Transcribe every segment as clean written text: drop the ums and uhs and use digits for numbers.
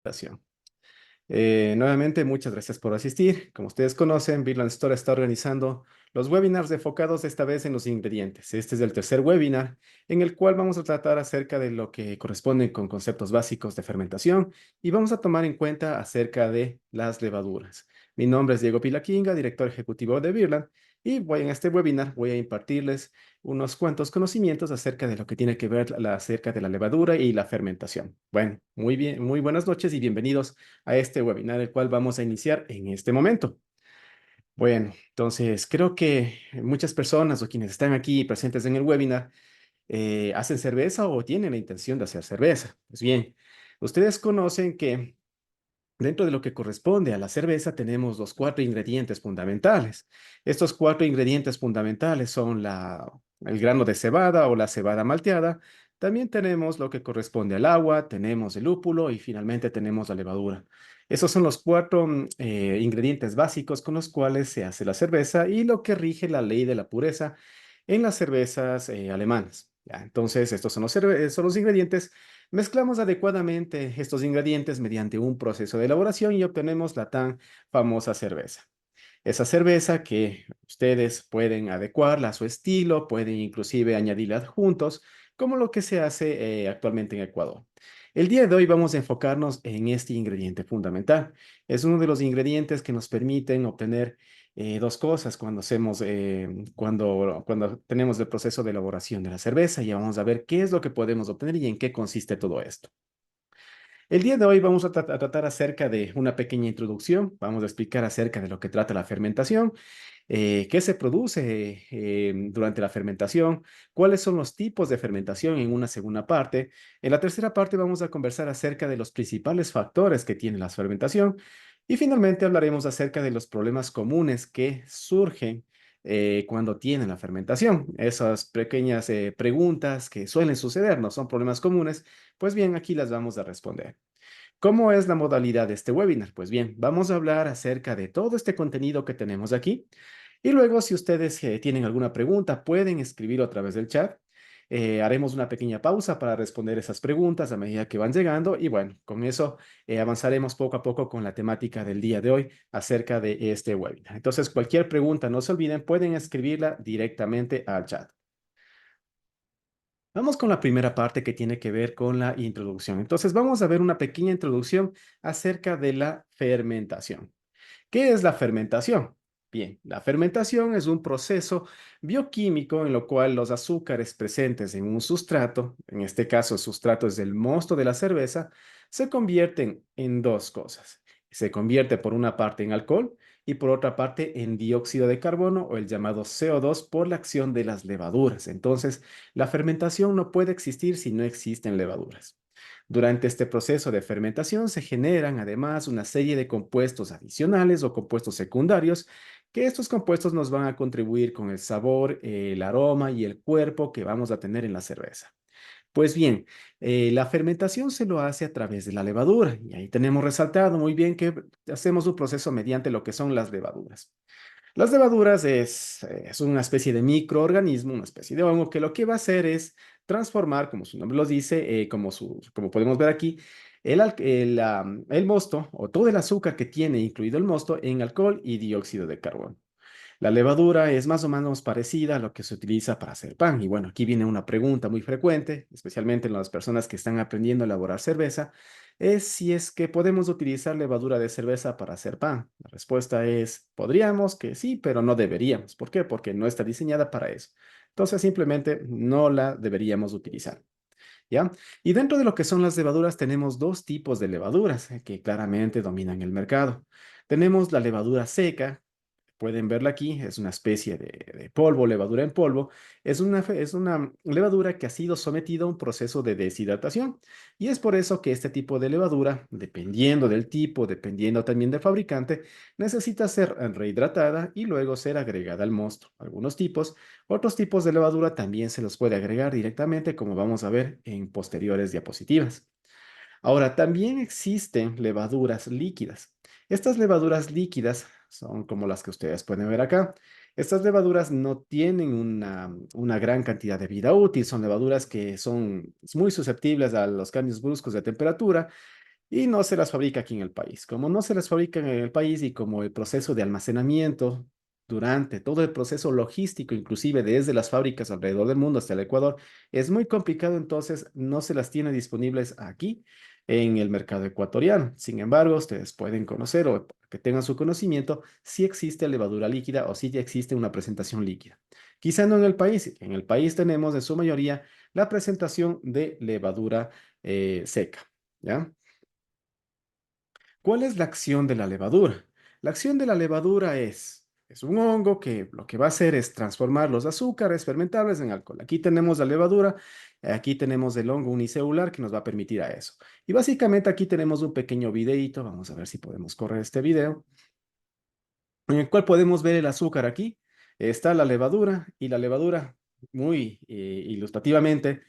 Presentación. Nuevamente, muchas gracias por asistir. Como ustedes conocen, Virland Store está organizando los webinars enfocados esta vez en los ingredientes. Este es el tercer webinar en el cual vamos a tratar acerca de lo que corresponde con conceptos básicos de fermentación y vamos a tomar en cuenta acerca de las levaduras. Mi nombre es Diego Pilaquinga, director ejecutivo de Virland, y en este webinar voy a impartirles unos cuantos conocimientos acerca de lo que tiene que ver acerca de la levadura y la fermentación. Bueno, muy bien, muy buenas noches y bienvenidos a este webinar, el cual vamos a iniciar en este momento. Bueno, entonces creo que muchas personas o quienes están aquí presentes en el webinar hacen cerveza o tienen la intención de hacer cerveza. Pues bien, ustedes conocen que dentro de lo que corresponde a la cerveza tenemos los cuatro ingredientes fundamentales. Estos cuatro ingredientes fundamentales son el grano de cebada o la cebada malteada. También tenemos lo que corresponde al agua, tenemos el lúpulo y finalmente tenemos la levadura. Esos son los cuatro ingredientes básicos con los cuales se hace la cerveza y lo que rige la ley de la pureza en las cervezas alemanas. Ya, entonces, estos son son los ingredientes. Mezclamos adecuadamente estos ingredientes mediante un proceso de elaboración y obtenemos la tan famosa cerveza. Esa cerveza que ustedes pueden adecuarla a su estilo, pueden inclusive añadirle adjuntos, como lo que se hace actualmente en Ecuador. El día de hoy vamos a enfocarnos en este ingrediente fundamental. Es uno de los ingredientes que nos permiten obtener dos cosas cuando tenemos el proceso de elaboración de la cerveza. Y vamos a ver qué es lo que podemos obtener y en qué consiste todo esto. El día de hoy vamos a tratar acerca de una pequeña introducción. Vamos a explicar acerca de lo que trata la fermentación, qué se produce durante la fermentación, cuáles son los tipos de fermentación en una segunda parte. En la tercera parte vamos a conversar acerca de los principales factores que tiene la fermentación y finalmente hablaremos acerca de los problemas comunes que surgen cuando tienen la fermentación. Esas pequeñas preguntas que suelen suceder, no son problemas comunes, pues bien, aquí las vamos a responder. ¿Cómo es la modalidad de este webinar? Pues bien, vamos a hablar acerca de todo este contenido que tenemos aquí y luego si ustedes tienen alguna pregunta pueden escribirlo a través del chat. Haremos una pequeña pausa para responder esas preguntas a medida que van llegando y bueno, con eso avanzaremos poco a poco con la temática del día de hoy acerca de este webinar. Entonces, cualquier pregunta, no se olviden, pueden escribirla directamente al chat. Vamos con la primera parte que tiene que ver con la introducción. Entonces, vamos a ver una pequeña introducción acerca de la fermentación. ¿Qué es la fermentación? Bien, la fermentación es un proceso bioquímico en lo cual los azúcares presentes en un sustrato, en este caso el sustrato es el mosto de la cerveza, se convierten en dos cosas. Se convierte por una parte en alcohol y por otra parte en dióxido de carbono o el llamado CO2 por la acción de las levaduras. Entonces, la fermentación no puede existir si no existen levaduras. Durante este proceso de fermentación se generan además una serie de compuestos adicionales o compuestos secundarios que estos compuestos nos van a contribuir con el sabor, el aroma y el cuerpo que vamos a tener en la cerveza. Pues bien, la fermentación se lo hace a través de la levadura y ahí tenemos resaltado muy bien que hacemos un proceso mediante lo que son las levaduras. Las levaduras es una especie de microorganismo, una especie de hongo que lo que va a hacer es transformar, como su nombre lo dice, como podemos ver aquí, el mosto o todo el azúcar que tiene incluido el mosto en alcohol y dióxido de carbono. La levadura es más o menos parecida a lo que se utiliza para hacer pan. Y bueno, aquí viene una pregunta muy frecuente, especialmente en las personas que están aprendiendo a elaborar cerveza, es si es que podemos utilizar levadura de cerveza para hacer pan. La respuesta es, podríamos que sí, pero no deberíamos. ¿Por qué? Porque no está diseñada para eso. Entonces, simplemente no la deberíamos utilizar. ¿Ya? Y dentro de lo que son las levaduras, tenemos dos tipos de levaduras que claramente dominan el mercado. Tenemos la levadura seca, pueden verla aquí, es una especie de polvo, levadura en polvo. Es una levadura que ha sido sometida a un proceso de deshidratación. Y es por eso que este tipo de levadura, dependiendo del tipo, dependiendo también del fabricante, necesita ser rehidratada y luego ser agregada al mosto. Algunos tipos, otros tipos de levadura también se los puede agregar directamente, como vamos a ver en posteriores diapositivas. Ahora, también existen levaduras líquidas. Estas levaduras líquidas son como las que ustedes pueden ver acá. Estas levaduras no tienen una gran cantidad de vida útil, son levaduras que son muy susceptibles a los cambios bruscos de temperatura y no se las fabrica aquí en el país. Como no se las fabrica en el país y como el proceso de almacenamiento durante todo el proceso logístico, inclusive desde las fábricas alrededor del mundo hasta el Ecuador, es muy complicado, entonces no se las tiene disponibles aquí en el mercado ecuatoriano. Sin embargo, ustedes pueden conocer o que tengan su conocimiento si existe levadura líquida o si ya existe una presentación líquida. Quizá no en el país. En el país tenemos en su mayoría la presentación de levadura seca. ¿Ya? ¿Cuál es la acción de la levadura? La acción de la levadura es un hongo que lo que va a hacer es transformar los azúcares fermentables en alcohol. Aquí tenemos la levadura, aquí tenemos el hongo unicelular que nos va a permitir a eso. Y básicamente aquí tenemos un pequeño videíto, vamos a ver si podemos correr este video, en el cual podemos ver el azúcar aquí. Está la levadura y la levadura muy ilustrativamente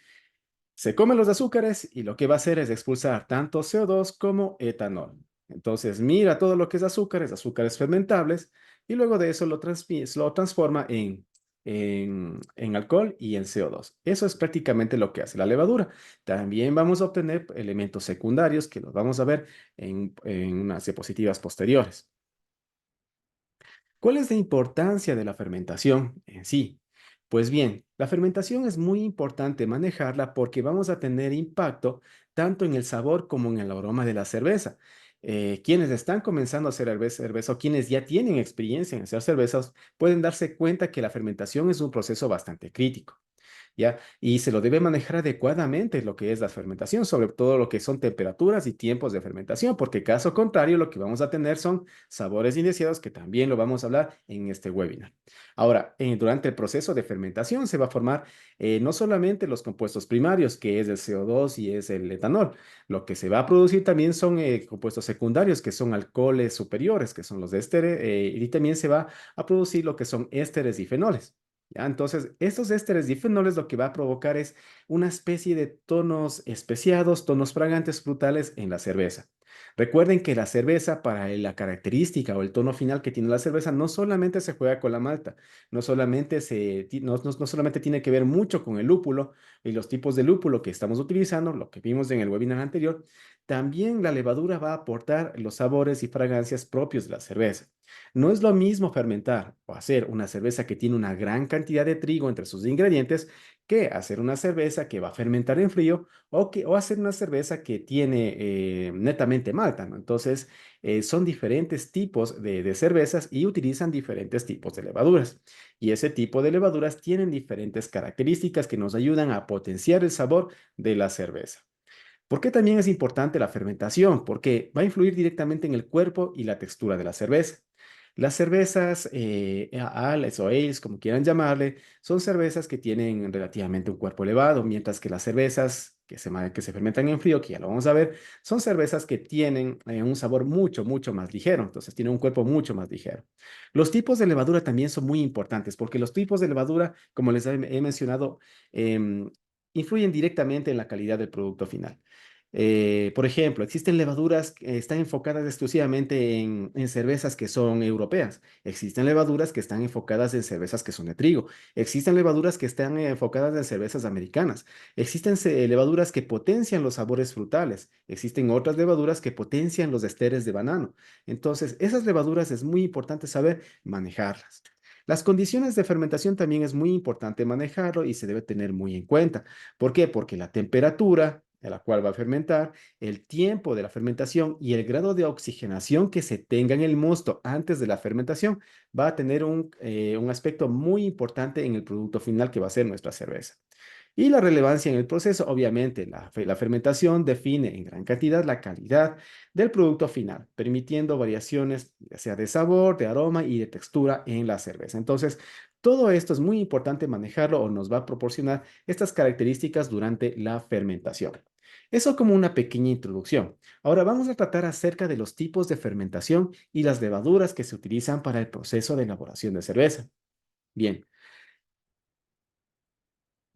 se come los azúcares y lo que va a hacer es expulsar tanto CO2 como etanol. Entonces, mira todo lo que es azúcares fermentables, y luego de eso lo transforma en alcohol y en CO2. Eso es prácticamente lo que hace la levadura. También vamos a obtener elementos secundarios que los vamos a ver en unas diapositivas posteriores. ¿Cuál es la importancia de la fermentación en sí? Pues bien, la fermentación es muy importante manejarla porque vamos a tener impacto tanto en el sabor como en el aroma de la cerveza. Quienes están comenzando a hacer cerveza o quienes ya tienen experiencia en hacer cervezas pueden darse cuenta que la fermentación es un proceso bastante crítico. ¿Ya? Y se lo debe manejar adecuadamente lo que es la fermentación, sobre todo lo que son temperaturas y tiempos de fermentación, porque caso contrario lo que vamos a tener son sabores indeseados que también lo vamos a hablar en este webinar. Ahora, durante el proceso de fermentación se va a formar no solamente los compuestos primarios, que es el CO2 y es el etanol, lo que se va a producir también son compuestos secundarios, que son alcoholes superiores, que son los ésteres, y también se va a producir lo que son ésteres y fenoles. ¿Ya? Entonces, estos ésteres y fenoles lo que va a provocar es una especie de tonos especiados, tonos fragantes frutales en la cerveza. Recuerden que la cerveza, para la característica o el tono final que tiene la cerveza, no solamente se juega con la malta, no solamente tiene que ver mucho con el lúpulo y los tipos de lúpulo que estamos utilizando, lo que vimos en el webinar anterior, también la levadura va a aportar los sabores y fragancias propios de la cerveza. No es lo mismo fermentar o hacer una cerveza que tiene una gran cantidad de trigo entre sus ingredientes que hacer una cerveza que va a fermentar en frío o hacer una cerveza que tiene netamente malta, ¿no? Entonces, son diferentes tipos de cervezas y utilizan diferentes tipos de levaduras. Y ese tipo de levaduras tienen diferentes características que nos ayudan a potenciar el sabor de la cerveza. ¿Por qué también es importante la fermentación? Porque va a influir directamente en el cuerpo y la textura de la cerveza. Las cervezas ales o ales, como quieran llamarle, son cervezas que tienen relativamente un cuerpo elevado, mientras que las cervezas que se fermentan en frío, que ya lo vamos a ver, son cervezas que tienen un sabor mucho, mucho más ligero, entonces tienen un cuerpo mucho más ligero. Los tipos de levadura también son muy importantes, porque los tipos de levadura, como les he mencionado, em, influyen directamente en la calidad del producto final. Por ejemplo, existen levaduras que están enfocadas exclusivamente en cervezas que son europeas. Existen levaduras que están enfocadas en cervezas que son de trigo. Existen levaduras que están enfocadas en cervezas americanas. Existen levaduras que potencian los sabores frutales. Existen otras levaduras que potencian los esteres de banano. Entonces, esas levaduras es muy importante saber manejarlas. Las condiciones de fermentación también es muy importante manejarlo y se debe tener muy en cuenta. ¿Por qué? Porque la temperatura a la cual va a fermentar, el tiempo de la fermentación y el grado de oxigenación que se tenga en el mosto antes de la fermentación va a tener un aspecto muy importante en el producto final que va a ser nuestra cerveza. Y la relevancia en el proceso, obviamente, la fermentación define en gran cantidad la calidad del producto final, permitiendo variaciones, ya sea de sabor, de aroma y de textura en la cerveza. Entonces, todo esto es muy importante manejarlo o nos va a proporcionar estas características durante la fermentación. Eso como una pequeña introducción. Ahora vamos a tratar acerca de los tipos de fermentación y las levaduras que se utilizan para el proceso de elaboración de cerveza. Bien,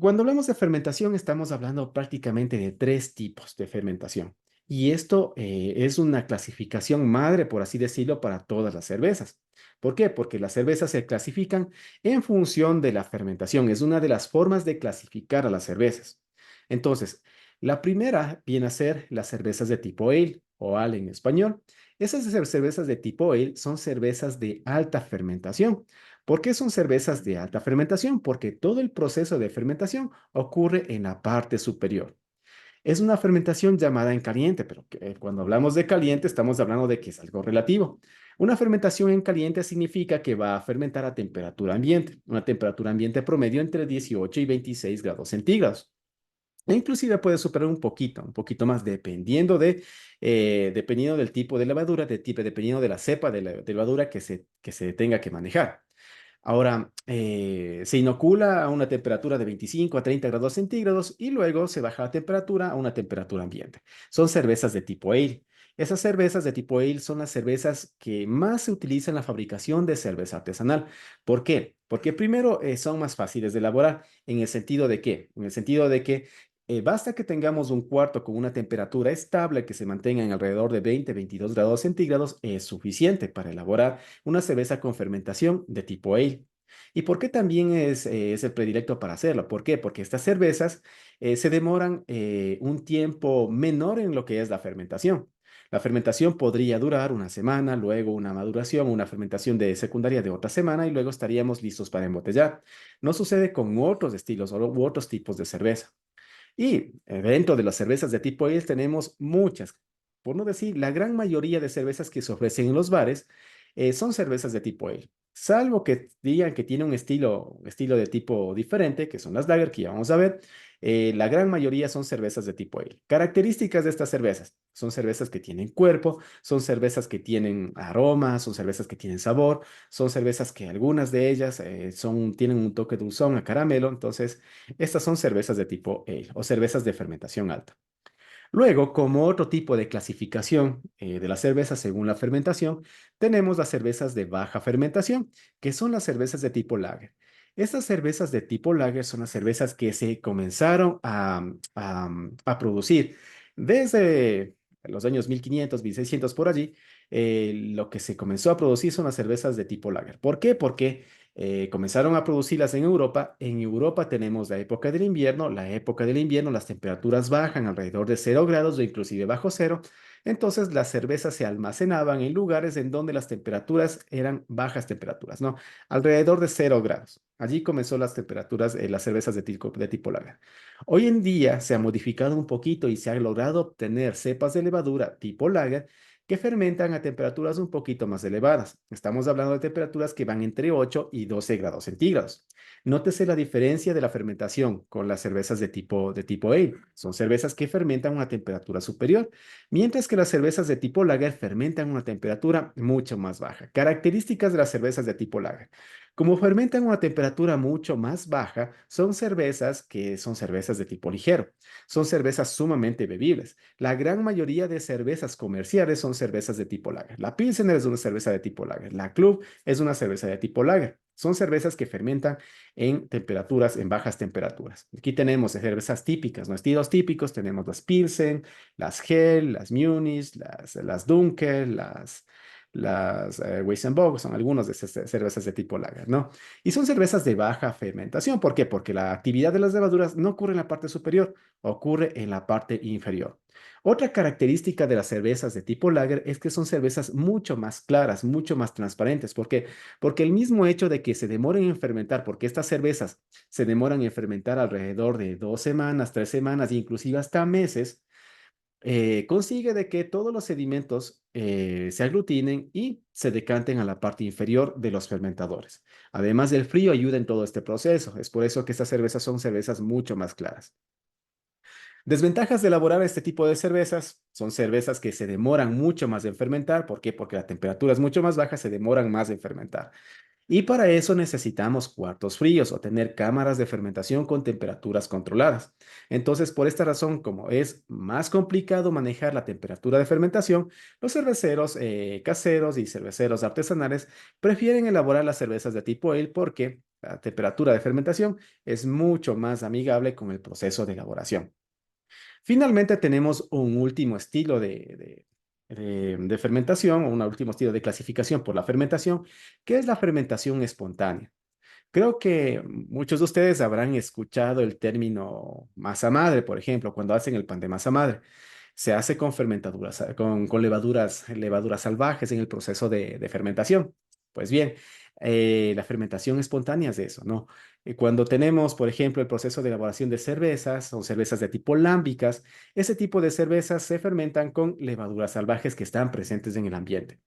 cuando hablamos de fermentación, estamos hablando prácticamente de tres tipos de fermentación. Y esto es una clasificación madre, por así decirlo, para todas las cervezas. ¿Por qué? Porque las cervezas se clasifican en función de la fermentación. Es una de las formas de clasificar a las cervezas. Entonces, la primera viene a ser las cervezas de tipo ale. o ale en español. Esas cervezas de tipo ale son cervezas de alta fermentación. ¿Por qué son cervezas de alta fermentación? Porque todo el proceso de fermentación ocurre en la parte superior. Es una fermentación llamada en caliente, pero cuando hablamos de caliente estamos hablando de que es algo relativo. Una fermentación en caliente significa que va a fermentar a temperatura ambiente, una temperatura ambiente promedio entre 18 y 26 grados centígrados. E inclusive puede superar un poquito más, dependiendo del tipo de levadura, dependiendo de la cepa de levadura que se tenga que manejar. Ahora, se inocula a una temperatura de 25 a 30 grados centígrados y luego se baja la temperatura a una temperatura ambiente. Son cervezas de tipo ale. Esas cervezas de tipo ale son las cervezas que más se utilizan en la fabricación de cerveza artesanal. ¿Por qué? Porque primero son más fáciles de elaborar. ¿En el sentido de qué? En el sentido de que basta que tengamos un cuarto con una temperatura estable que se mantenga en alrededor de 20-22 grados centígrados, es suficiente para elaborar una cerveza con fermentación de tipo ale. ¿Y por qué también es el predilecto para hacerlo? ¿Por qué? Porque estas cervezas se demoran un tiempo menor en lo que es la fermentación. La fermentación podría durar una semana, luego una maduración, una fermentación de secundaria de otra semana y luego estaríamos listos para embotellar. No sucede con otros estilos u otros tipos de cerveza. Y dentro de las cervezas de tipo ale tenemos muchas, por no decir la gran mayoría de cervezas que se ofrecen en los bares son cervezas de tipo ale. Salvo que digan que tiene un estilo de tipo diferente, que son las lager, que ya vamos a ver, la gran mayoría son cervezas de tipo ale. Características de estas cervezas. Son cervezas que tienen cuerpo, son cervezas que tienen aroma, son cervezas que tienen sabor, son cervezas que algunas de ellas tienen un toque dulzón a caramelo. Entonces, estas son cervezas de tipo ale o cervezas de fermentación alta. Luego, como otro tipo de clasificación de la cerveza según la fermentación, tenemos las cervezas de baja fermentación, que son las cervezas de tipo lager. Estas cervezas de tipo lager son las cervezas que se comenzaron a producir desde los años 1500, 1600 por allí. Lo que se comenzó a producir son las cervezas de tipo lager. ¿Por qué? Porque comenzaron a producirlas en Europa. En Europa tenemos la época del invierno. La época del invierno las temperaturas bajan alrededor de 0 grados o inclusive bajo cero. Entonces las cervezas se almacenaban en lugares en donde las temperaturas eran bajas temperaturas, ¿no? Alrededor de 0 grados. Allí comenzó las temperaturas, las cervezas de tipo lager. Hoy en día se ha modificado un poquito y se ha logrado obtener cepas de levadura tipo lager que fermentan a temperaturas un poquito más elevadas. Estamos hablando de temperaturas que van entre 8 y 12 grados centígrados. Nótese la diferencia de la fermentación con las cervezas de tipo ale. Son cervezas que fermentan a una temperatura superior, mientras que las cervezas de tipo lager fermentan a una temperatura mucho más baja. Características de las cervezas de tipo lager. Como fermentan a una temperatura mucho más baja, son cervezas que son cervezas de tipo ligero. Son cervezas sumamente bebibles. La gran mayoría de cervezas comerciales son cervezas de tipo lager. La Pilsener es una cerveza de tipo lager. La Club es una cerveza de tipo lager. Son cervezas que fermentan en bajas temperaturas. Aquí tenemos cervezas típicas, ¿no? Estilos típicos, tenemos las Pilsen, las Hell, las Munich, las Dunkel, las Weizenbock, son algunas de esas cervezas de tipo lager, ¿no? Y son cervezas de baja fermentación. ¿Por qué? Porque la actividad de las levaduras no ocurre en la parte superior, ocurre en la parte inferior. Otra característica de las cervezas de tipo lager es que son cervezas mucho más claras, mucho más transparentes. ¿Por qué? Porque el mismo hecho de que se demoren en fermentar, porque estas cervezas se demoran en fermentar alrededor de 2 semanas, 3 semanas, inclusive hasta meses, consigue de que todos los sedimentos se aglutinen y se decanten a la parte inferior de los fermentadores. Además, el frío ayuda en todo este proceso. Es por eso que estas cervezas son cervezas mucho más claras. Desventajas de elaborar este tipo de cervezas son cervezas que se demoran mucho más en fermentar. ¿Por qué? Porque la temperatura es mucho más baja, se demoran más en fermentar. Y para eso necesitamos cuartos fríos o tener cámaras de fermentación con temperaturas controladas. Entonces, por esta razón, como es más complicado manejar la temperatura de fermentación, los cerveceros caseros y cerveceros artesanales prefieren elaborar las cervezas de tipo ale porque la temperatura de fermentación es mucho más amigable con el proceso de elaboración. Finalmente tenemos un último estilo de fermentación o un último estilo de clasificación por la fermentación, que es la fermentación espontánea. Creo que muchos de ustedes habrán escuchado el término masa madre, por ejemplo, cuando hacen el pan de masa madre. se hace con fermentaduras, con levaduras salvajes en el proceso de fermentación. Pues bien, la fermentación espontánea es eso, ¿no? Cuando tenemos, por ejemplo, el proceso de elaboración de cervezas, son cervezas de tipo lámbicas, ese tipo de cervezas se fermentan con levaduras salvajes que están presentes en el ambiente.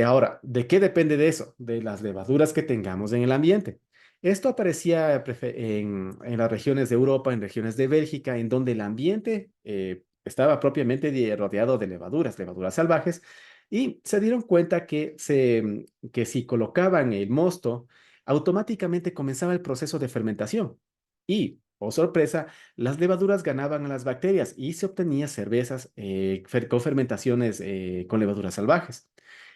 Ahora, ¿de qué depende de eso? De las levaduras que tengamos en el ambiente. Esto aparecía en las regiones de Europa, en regiones de Bélgica, en donde el ambiente estaba propiamente rodeado de levaduras salvajes, y se dieron cuenta que si colocaban el mosto, automáticamente comenzaba el proceso de fermentación. Y, oh sorpresa, las levaduras ganaban a las bacterias y se obtenía cervezas con fermentaciones con levaduras salvajes.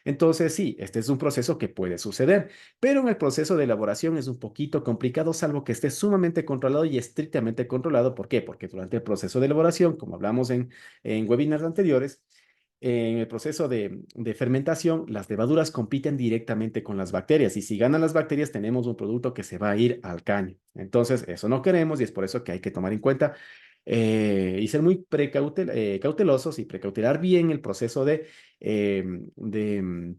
Entonces, sí, este es un proceso que puede suceder, pero en el proceso de elaboración es un poquito complicado, salvo que esté sumamente controlado y estrictamente controlado. ¿Por qué? Porque durante el proceso de elaboración, como hablamos en webinars anteriores, en el proceso de fermentación, las levaduras compiten directamente con las bacterias, y si ganan las bacterias, tenemos un producto que se va a ir al caño. Entonces, eso no queremos, y es por eso que hay que tomar en cuenta y ser muy cautelosos y precautelar bien el proceso eh, de, mm,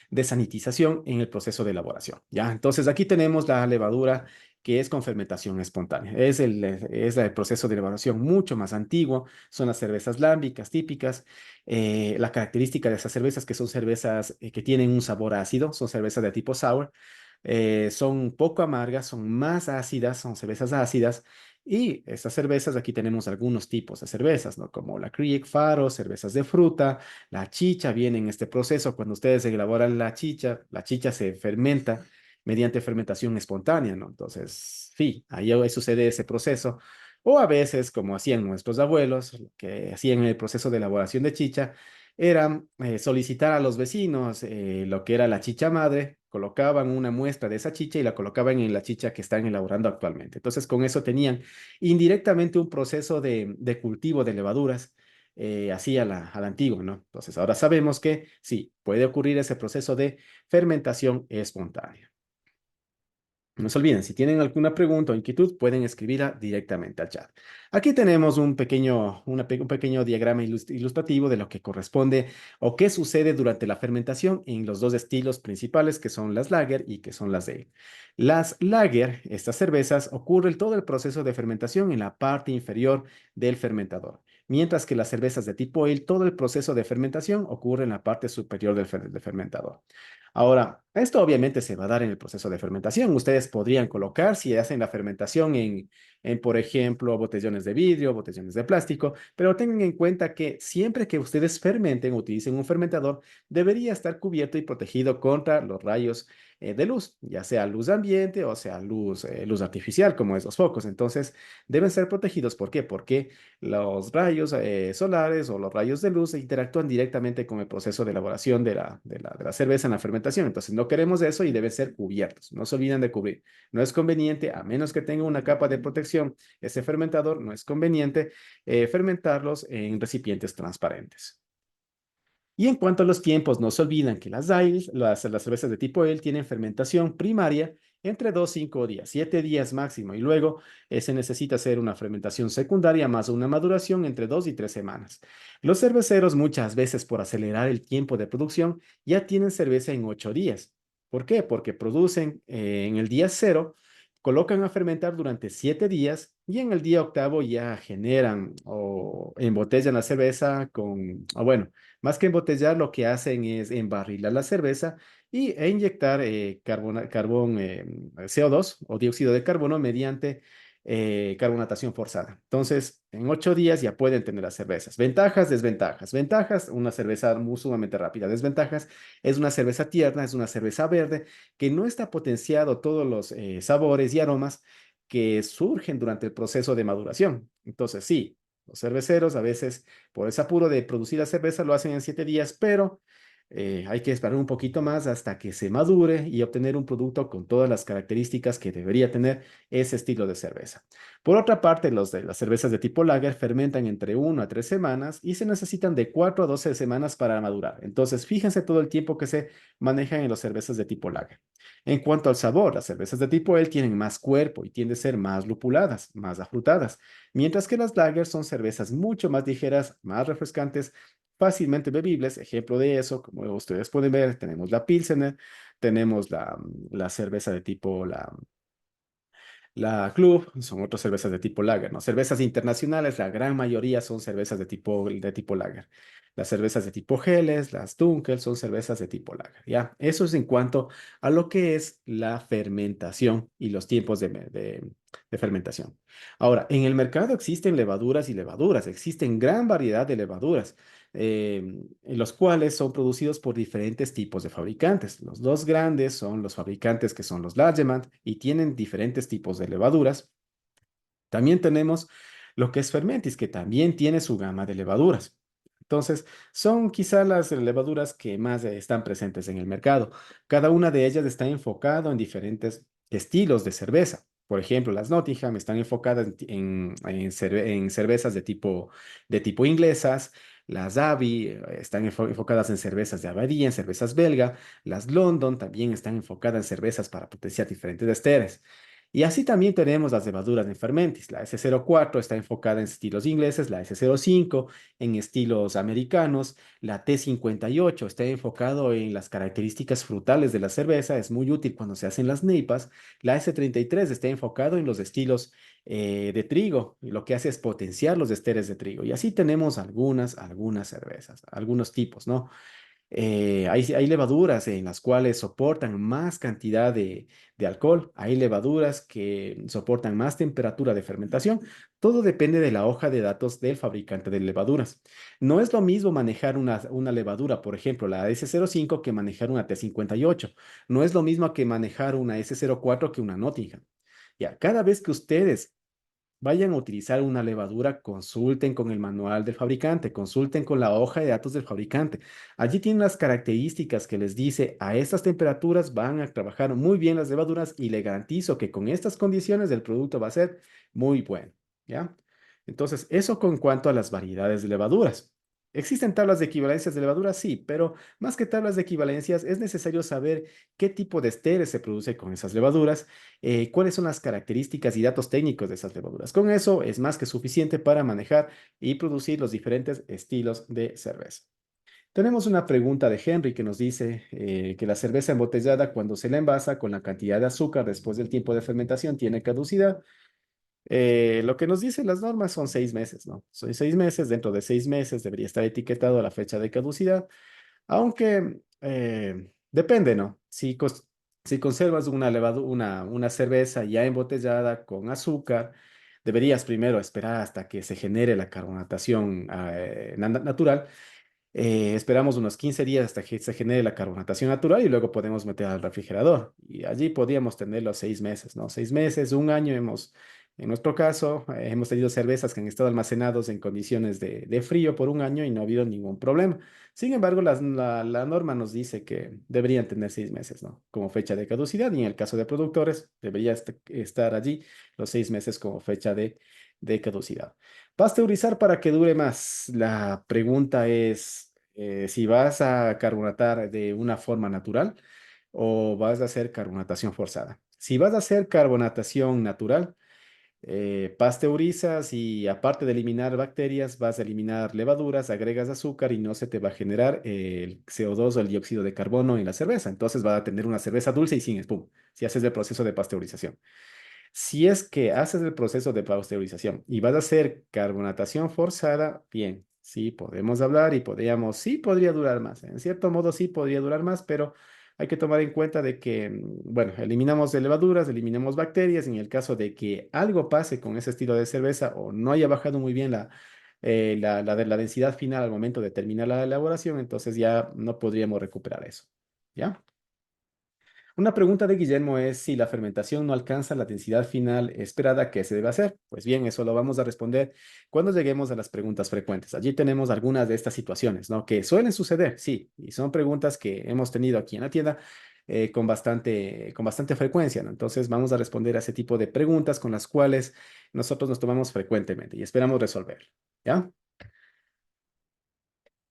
de sanitización en el proceso de elaboración. ¿Ya? Entonces, aquí tenemos la levadura que es con fermentación espontánea. Es el proceso de elaboración mucho más antiguo. Son las cervezas lámbicas típicas. La característica de esas cervezas, que son cervezas que tienen un sabor ácido, son cervezas de tipo sour. Son poco amargas, son más ácidas, son cervezas ácidas. Y estas cervezas, aquí tenemos algunos tipos de cervezas, ¿no? Como la Kriek, Faro, cervezas de fruta. La chicha viene en este proceso. Cuando ustedes elaboran la chicha se fermenta mediante fermentación espontánea, ¿no? Entonces, sí, ahí sucede ese proceso. O a veces, como hacían nuestros abuelos, lo que hacían en el proceso de elaboración de chicha, era solicitar a los vecinos lo que era la chicha madre, colocaban una muestra de esa chicha y la colocaban en la chicha que están elaborando actualmente. Entonces, con eso tenían indirectamente un proceso de cultivo de levaduras así a la antigua, ¿no? Entonces, ahora sabemos que sí, puede ocurrir ese proceso de fermentación espontánea. No se olviden, si tienen alguna pregunta o inquietud, pueden escribirla directamente al chat. Aquí tenemos un pequeño diagrama ilustrativo de lo que corresponde o qué sucede durante la fermentación en los dos estilos principales, que son las lager y que son las ale. Las lager, estas cervezas, ocurre todo el proceso de fermentación en la parte inferior del fermentador, mientras que las cervezas de tipo ale, todo el proceso de fermentación ocurre en la parte superior del fermentador. Ahora, esto obviamente se va a dar en el proceso de fermentación. Ustedes podrían colocar, si hacen la fermentación por ejemplo, botellones de vidrio, botellones de plástico, pero tengan en cuenta que siempre que ustedes fermenten o utilicen un fermentador, debería estar cubierto y protegido contra los rayos de luz, ya sea luz ambiente o sea luz artificial, como esos focos. Entonces, deben ser protegidos. ¿Por qué? Porque los rayos solares o los rayos de luz interactúan directamente con el proceso de elaboración de la cerveza en la fermentación. Entonces, no queremos eso y deben ser cubiertos. No se olviden de cubrir. No es conveniente, a menos que tenga una capa de protección, ese fermentador, no es conveniente fermentarlos en recipientes transparentes. Y en cuanto a los tiempos, no se olviden que las cervezas de tipo ale tienen fermentación primaria entre 2 y 5 días, 7 días máximo, y luego se necesita hacer una fermentación secundaria más una maduración entre 2 y 3 semanas. Los cerveceros, muchas veces por acelerar el tiempo de producción, ya tienen cerveza en 8 días. ¿Por qué? Porque producen en el día cero, colocan a fermentar durante 7 días, y en el día octavo ya generan o embotellan la cerveza bueno, más que embotellar, lo que hacen es embarrilar la cerveza e inyectar CO2 o dióxido de carbono mediante carbonatación forzada. Entonces, en 8 días ya pueden tener las cervezas. Ventajas, desventajas. Ventajas, una cerveza muy sumamente rápida. Desventajas, es una cerveza tierna, es una cerveza verde que no está potenciado todos los sabores y aromas que surgen durante el proceso de maduración. Entonces, sí, los cerveceros a veces por ese apuro de producir la cerveza lo hacen en 7 días, pero hay que esperar un poquito más hasta que se madure y obtener un producto con todas las características que debería tener ese estilo de cerveza. Por otra parte, los de las cervezas de tipo lager fermentan entre 1 a 3 semanas y se necesitan de 4 a 12 semanas para madurar. Entonces, fíjense todo el tiempo que se manejan en las cervezas de tipo lager. En cuanto al sabor, las cervezas de tipo ale tienen más cuerpo y tienden a ser más lupuladas, más afrutadas. Mientras que las lagers son cervezas mucho más ligeras, más refrescantes, fácilmente bebibles. Ejemplo de eso, como ustedes pueden ver, tenemos la Pilsener, tenemos la cerveza de tipo la Club, son otras cervezas de tipo lager, ¿no? Cervezas internacionales, la gran mayoría son cervezas de tipo lager. Las cervezas de tipo Helles, las Dunkel, son cervezas de tipo lager, ¿ya? Eso es en cuanto a lo que es la fermentación y los tiempos de fermentación. Ahora, en el mercado existen levaduras y levaduras, existen gran variedad de levaduras en los cuales son producidos por diferentes tipos de fabricantes. Los dos grandes son los fabricantes que son los Largemont y tienen diferentes tipos de levaduras. También tenemos lo que es Fermentis, que también tiene su gama de levaduras. Entonces, son quizá las levaduras que más están presentes en el mercado. Cada una de ellas está enfocado en diferentes estilos de cerveza. Por ejemplo, las Nottingham están enfocadas en cervezas de tipo inglesas. Las Abbey están enfocadas en cervezas de abadía, en cervezas belga. Las London también están enfocadas en cervezas para potenciar diferentes esteres. Y así también tenemos las levaduras de fermentis. La S04 está enfocada en estilos ingleses, la S05 en estilos americanos, la T58 está enfocado en las características frutales de la cerveza, es muy útil cuando se hacen las neipas. La S33 está enfocado en los estilos de trigo, y lo que hace es potenciar los esteres de trigo. Y así tenemos algunas cervezas, algunos tipos, ¿no? Hay levaduras en las cuales soportan más cantidad de alcohol, hay levaduras que soportan más temperatura de fermentación. Todo depende de la hoja de datos del fabricante de levaduras. No es lo mismo manejar una levadura, por ejemplo, la S05, que manejar una T58. No es lo mismo que manejar una S04 que una Nottingham. Ya, cada vez que ustedes vayan a utilizar una levadura, consulten con el manual del fabricante, consulten con la hoja de datos del fabricante. Allí tienen las características que les dice a estas temperaturas van a trabajar muy bien las levaduras y le garantizo que con estas condiciones el producto va a ser muy bueno, ¿ya? Entonces, eso con cuanto a las variedades de levaduras. ¿Existen tablas de equivalencias de levaduras? Sí, pero más que tablas de equivalencias, es necesario saber qué tipo de esteres se produce con esas levaduras, cuáles son las características y datos técnicos de esas levaduras. Con eso es más que suficiente para manejar y producir los diferentes estilos de cerveza. Tenemos una pregunta de Henry que nos dice que la cerveza embotellada, cuando se la envasa con la cantidad de azúcar después del tiempo de fermentación, tiene caducidad. Lo que nos dicen las normas son 6 meses, ¿no? Son 6 meses, dentro de 6 meses debería estar etiquetado la fecha de caducidad. Aunque depende, ¿no? Si conservas una cerveza ya embotellada con azúcar, deberías primero esperar hasta que se genere la carbonatación natural. Esperamos unos 15 días hasta que se genere la carbonatación natural y luego podemos meter al refrigerador. Y allí podríamos tener los 6 meses, ¿no? 6 meses, un año en nuestro caso, hemos tenido cervezas que han estado almacenados en condiciones de frío por un año y no ha habido ningún problema. Sin embargo, la norma nos dice que deberían tener 6 meses, ¿no? Como fecha de caducidad, y en el caso de productores, debería estar allí los 6 meses como fecha de caducidad. Pasteurizar para que dure más. La pregunta es si vas a carbonatar de una forma natural o vas a hacer carbonatación forzada. Si vas a hacer carbonatación natural, pasteurizas y aparte de eliminar bacterias, vas a eliminar levaduras, agregas azúcar y no se te va a generar el CO2 o el dióxido de carbono en la cerveza. Entonces vas a tener una cerveza dulce y sin espuma, si haces el proceso de pasteurización. Si es que haces el proceso de pasteurización y vas a hacer carbonatación forzada, bien, sí podemos hablar y sí podría durar más. En cierto modo sí podría durar más, pero hay que tomar en cuenta de que, bueno, eliminamos de levaduras, eliminamos bacterias. En el caso de que algo pase con ese estilo de cerveza o no haya bajado muy bien la densidad final al momento de terminar la elaboración, entonces ya no podríamos recuperar eso. ¿Ya? Una pregunta de Guillermo es si la fermentación no alcanza la densidad final esperada, ¿qué se debe hacer? Pues bien, eso lo vamos a responder cuando lleguemos a las preguntas frecuentes. Allí tenemos algunas de estas situaciones, ¿no? Que suelen suceder, sí, y son preguntas que hemos tenido aquí en la tienda con bastante frecuencia, ¿no? Entonces vamos a responder a ese tipo de preguntas con las cuales nosotros nos tomamos frecuentemente y esperamos resolver, ¿ya?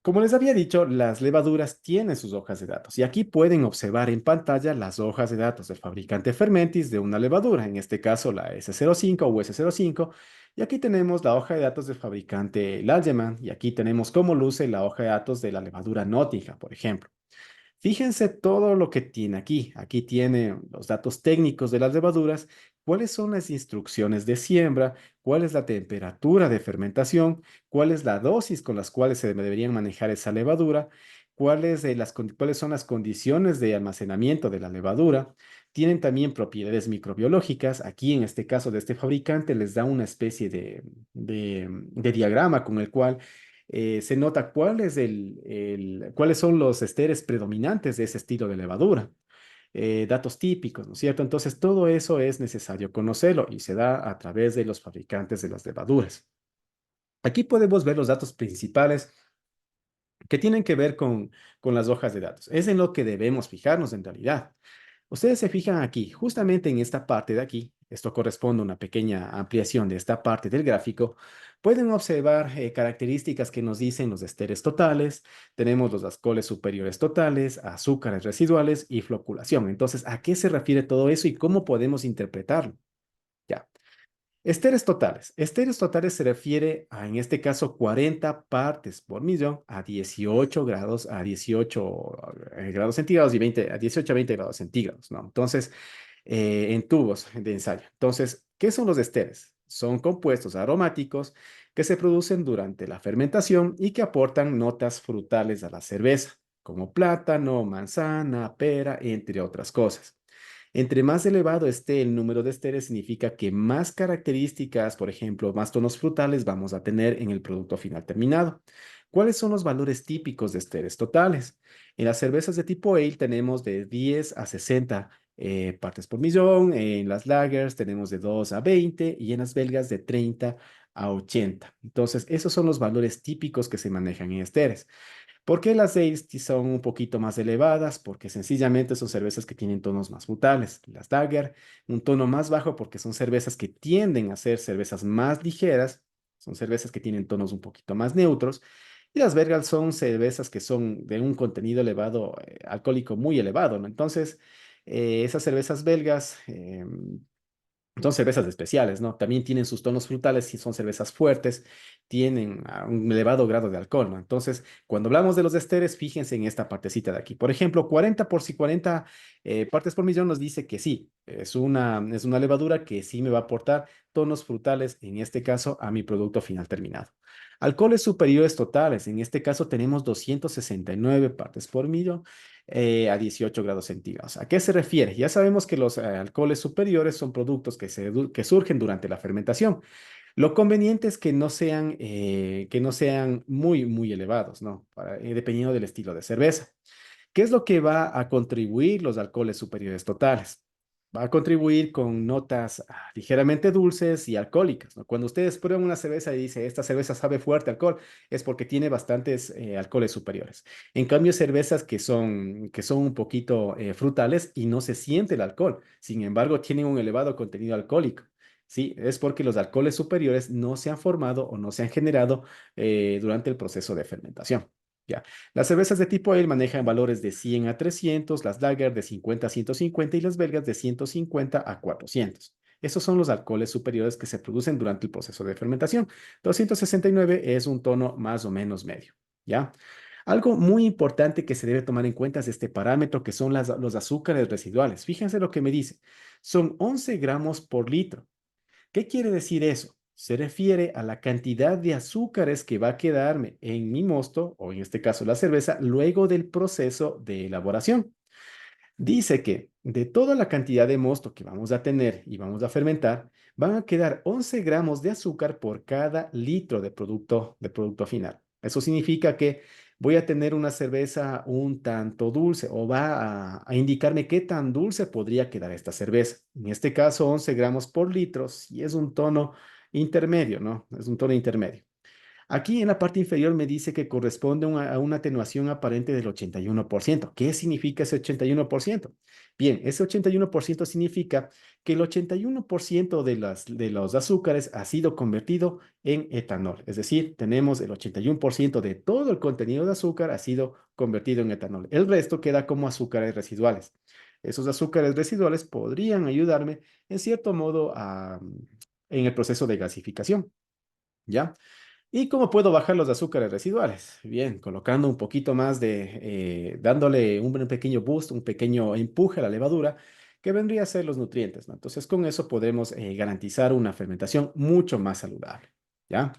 Como les había dicho, las levaduras tienen sus hojas de datos y aquí pueden observar en pantalla las hojas de datos del fabricante Fermentis de una levadura, en este caso la S05 o S05, Y aquí tenemos la hoja de datos del fabricante Lalleman y aquí tenemos cómo luce la hoja de datos de la levadura Nottingham, por ejemplo. Fíjense todo lo que tiene aquí. Aquí tiene los datos técnicos de las levaduras, cuáles son las instrucciones de siembra, cuál es la temperatura de fermentación, cuál es la dosis con las cuales se deberían manejar esa levadura, cuáles son las condiciones de almacenamiento de la levadura. Tienen también propiedades microbiológicas. Aquí, en este caso de este fabricante, les da una especie de diagrama con el cual se nota cuáles son los esteres predominantes de ese estilo de levadura, datos típicos, ¿no es cierto? Entonces, todo eso es necesario conocerlo y se da a través de los fabricantes de las levaduras. Aquí podemos ver los datos principales que tienen que ver con las hojas de datos. Es en lo que debemos fijarnos en realidad. Ustedes se fijan aquí, justamente en esta parte de aquí, esto corresponde a una pequeña ampliación de esta parte del gráfico, pueden observar características que nos dicen los esteres totales, tenemos los alcoholes superiores totales, azúcares residuales y floculación. Entonces, ¿a qué se refiere todo eso y cómo podemos interpretarlo? Ya. Esteres totales. Esteres totales se refiere a, en este caso, 40 partes por millón a 18 grados, a 18 grados centígrados y 20, a 18 a 20 grados centígrados, ¿no? Entonces, en tubos de ensayo. Entonces, ¿qué son los esteres? Son compuestos aromáticos que se producen durante la fermentación y que aportan notas frutales a la cerveza, como plátano, manzana, pera, entre otras cosas. Entre más elevado esté el número de esteres, significa que más características, por ejemplo, más tonos frutales vamos a tener en el producto final terminado. ¿Cuáles son los valores típicos de esteres totales? En las cervezas de tipo ale tenemos de 10 a 60 partes por millón, en las lagers tenemos de 2 a 20 y en las belgas de 30 a 80. Entonces, esos son los valores típicos que se manejan en esteres. ¿Por qué las ales son un poquito más elevadas? Porque sencillamente son cervezas que tienen tonos más frutales. Las Lager, un tono más bajo porque son cervezas que tienden a ser cervezas más ligeras, son cervezas que tienen tonos un poquito más neutros. Y las Bergal son cervezas que son de un contenido elevado, alcohólico muy elevado, ¿no? Entonces, esas cervezas belgas son cervezas especiales, ¿no? También tienen sus tonos frutales y son cervezas fuertes, tienen un elevado grado de alcohol, ¿no? Entonces, cuando hablamos de los esteres, fíjense en esta partecita de aquí. Por ejemplo, 40 por si 40 partes por millón nos dice que sí, es una levadura que sí me va a aportar tonos frutales, en este caso, a mi producto final terminado. Alcoholes superiores totales, en este caso tenemos 269 partes por millón a 18 grados centígrados. ¿A qué se refiere? Ya sabemos que los alcoholes superiores son productos que surgen durante la fermentación. Lo conveniente es que no sean muy, muy elevados, ¿no? Dependiendo del estilo de cerveza. ¿Qué es lo que va a contribuir los alcoholes superiores totales? Va a contribuir con notas ligeramente dulces y alcohólicas, ¿no? Cuando ustedes prueban una cerveza y dice, esta cerveza sabe fuerte a alcohol, es porque tiene bastantes alcoholes superiores. En cambio, cervezas que son un poquito frutales y no se siente el alcohol, sin embargo, tienen un elevado contenido alcohólico. Sí, es porque los alcoholes superiores no se han formado o no se han generado durante el proceso de fermentación. ¿Ya? Las cervezas de tipo ale manejan valores de 100 a 300, las lager de 50 a 150 y las belgas de 150 a 400. Esos son los alcoholes superiores que se producen durante el proceso de fermentación. 269 es un tono más o menos medio, ¿ya? Algo muy importante que se debe tomar en cuenta es este parámetro que son los azúcares residuales. Fíjense lo que me dice. Son 11 gramos por litro. ¿Qué quiere decir eso? Se refiere a la cantidad de azúcares que va a quedarme en mi mosto, o en este caso la cerveza, luego del proceso de elaboración. Dice que de toda la cantidad de mosto que vamos a tener y vamos a fermentar, van a quedar 11 gramos de azúcar por cada litro de producto final. Eso significa que voy a tener una cerveza un tanto dulce o va a indicarme qué tan dulce podría quedar esta cerveza. En este caso, 11 gramos por litro, y es un tono intermedio, ¿no? Es un tono intermedio. Aquí en la parte inferior me dice que corresponde a una atenuación aparente del 81%. ¿Qué significa ese 81%? Bien, ese 81% significa que el 81% de los azúcares ha sido convertido en etanol. Es decir, tenemos el 81% de todo el contenido de azúcar ha sido convertido en etanol. El resto queda como azúcares residuales. Esos azúcares residuales podrían ayudarme en cierto modo en el proceso de gasificación, ¿ya? ¿Y cómo puedo bajar los azúcares residuales? Bien, colocando un poquito más dándole un pequeño boost, un pequeño empuje a la levadura, que vendría a ser los nutrientes, ¿no? Entonces, con eso podremos garantizar una fermentación mucho más saludable, ¿ya?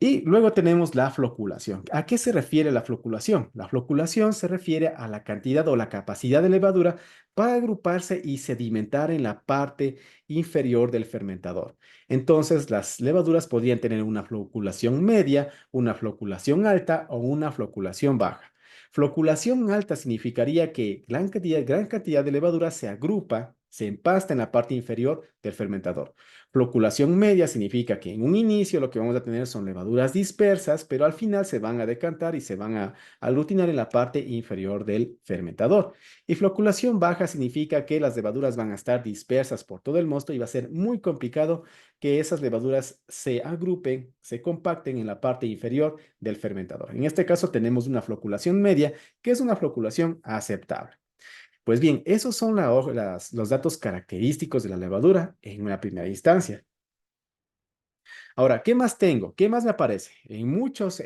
Y luego tenemos la floculación. ¿A qué se refiere la floculación? La floculación se refiere a la cantidad o la capacidad de levadura para agruparse y sedimentar en la parte inferior del fermentador. Entonces, las levaduras podrían tener una floculación media, una floculación alta o una floculación baja. Floculación alta significaría que gran cantidad de levadura se agrupa, se empasta en la parte inferior del fermentador. Floculación media significa que en un inicio lo que vamos a tener son levaduras dispersas, pero al final se van a decantar y se van a aglutinar en la parte inferior del fermentador. Y floculación baja significa que las levaduras van a estar dispersas por todo el mosto y va a ser muy complicado que esas levaduras se agrupen, se compacten en la parte inferior del fermentador. En este caso tenemos una floculación media, que es una floculación aceptable. Pues bien, esos son los datos característicos de la levadura en una primera instancia. Ahora, ¿qué más tengo? ¿Qué más me aparece? Muchos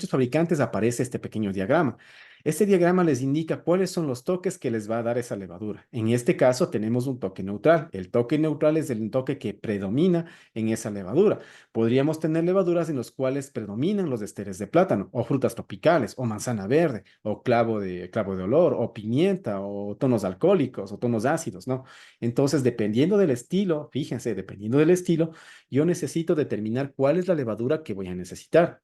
fabricantes aparece este pequeño diagrama. Este diagrama les indica cuáles son los toques que les va a dar esa levadura. En este caso tenemos un toque neutral. El toque neutral es el toque que predomina en esa levadura. Podríamos tener levaduras en las cuales predominan los esteres de plátano, o frutas tropicales, o manzana verde, o clavo de olor, o pimienta, o tonos alcohólicos, o tonos ácidos, ¿no? Entonces, dependiendo del estilo, fíjense, dependiendo del estilo, yo necesito determinar cuál es la levadura que voy a necesitar.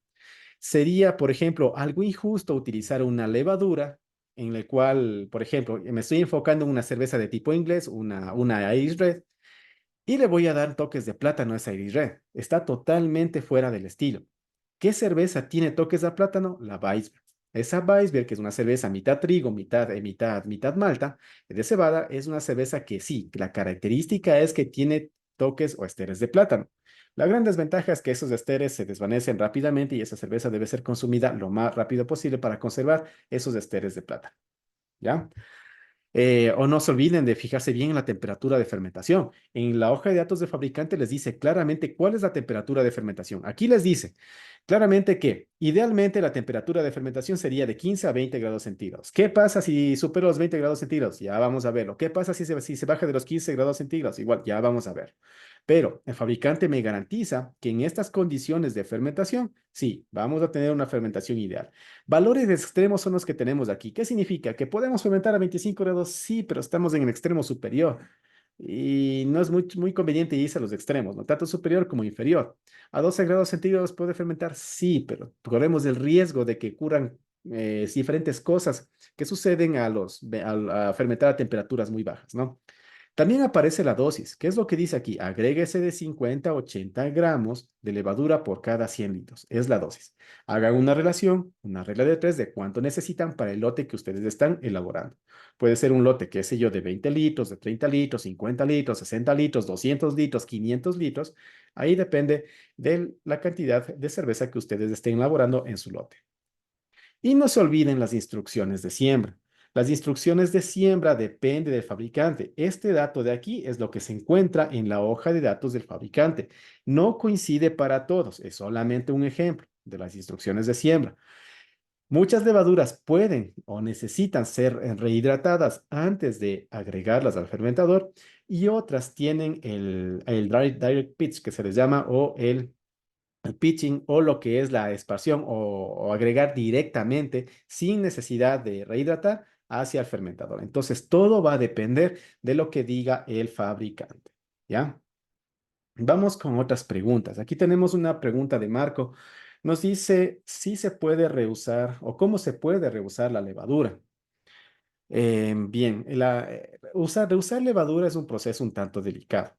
Sería, por ejemplo, algo injusto utilizar una levadura en la cual, por ejemplo, me estoy enfocando en una cerveza de tipo inglés, una Irish Red, y le voy a dar toques de plátano a esa Irish Red. Está totalmente fuera del estilo. ¿Qué cerveza tiene toques de plátano? La Weissbier. Esa Weissbier, que es una cerveza mitad trigo, mitad malta, de cebada, es una cerveza que sí, la característica es que tiene toques o esteres de plátano. La gran desventaja es que esos esteres se desvanecen rápidamente y esa cerveza debe ser consumida lo más rápido posible para conservar esos esteres de plátano. ¿Ya? O no se olviden de fijarse bien en la temperatura de fermentación. En la hoja de datos del fabricante les dice claramente cuál es la temperatura de fermentación. Aquí les dice claramente que idealmente la temperatura de fermentación sería de 15 a 20 grados centígrados. ¿Qué pasa si supera los 20 grados centígrados? Ya vamos a verlo. ¿Qué pasa si se baja de los 15 grados centígrados? Igual, ya vamos a ver. Pero el fabricante me garantiza que en estas condiciones de fermentación, sí, vamos a tener una fermentación ideal. Valores extremos son los que tenemos aquí. ¿Qué significa? ¿Que podemos fermentar a 25 grados? Sí, pero estamos en el extremo superior. Y no es muy conveniente irse a los extremos, ¿no? Tanto superior como inferior. ¿A 12 grados centígrados puede fermentar? Sí, pero corremos el riesgo de que ocurran diferentes cosas que suceden a fermentar a temperaturas muy bajas, ¿no? También aparece la dosis. ¿Qué es lo que dice aquí? Agréguese de 50 a 80 gramos de levadura por cada 100 litros. Es la dosis. Hagan una relación, una regla de tres de cuánto necesitan para el lote que ustedes están elaborando. Puede ser un lote, qué sé yo, de 20 litros, de 30 litros, 50 litros, 60 litros, 200 litros, 500 litros. Ahí depende de la cantidad de cerveza que ustedes estén elaborando en su lote. Y no se olviden las instrucciones de siembra. Las instrucciones de siembra dependen del fabricante. Este dato de aquí es lo que se encuentra en la hoja de datos del fabricante. No coincide para todos, es solamente un ejemplo de las instrucciones de siembra. Muchas levaduras pueden o necesitan ser rehidratadas antes de agregarlas al fermentador y otras tienen el direct pitch que se les llama o el pitching o lo que es la expansión o agregar directamente sin necesidad de rehidratar hacia el fermentador. Entonces, todo va a depender de lo que diga el fabricante, ¿ya? Vamos con otras preguntas. Aquí tenemos una pregunta de Marco. Nos dice si se puede reusar o cómo se puede reusar la levadura. Bien, reusar levadura es un proceso un tanto delicado.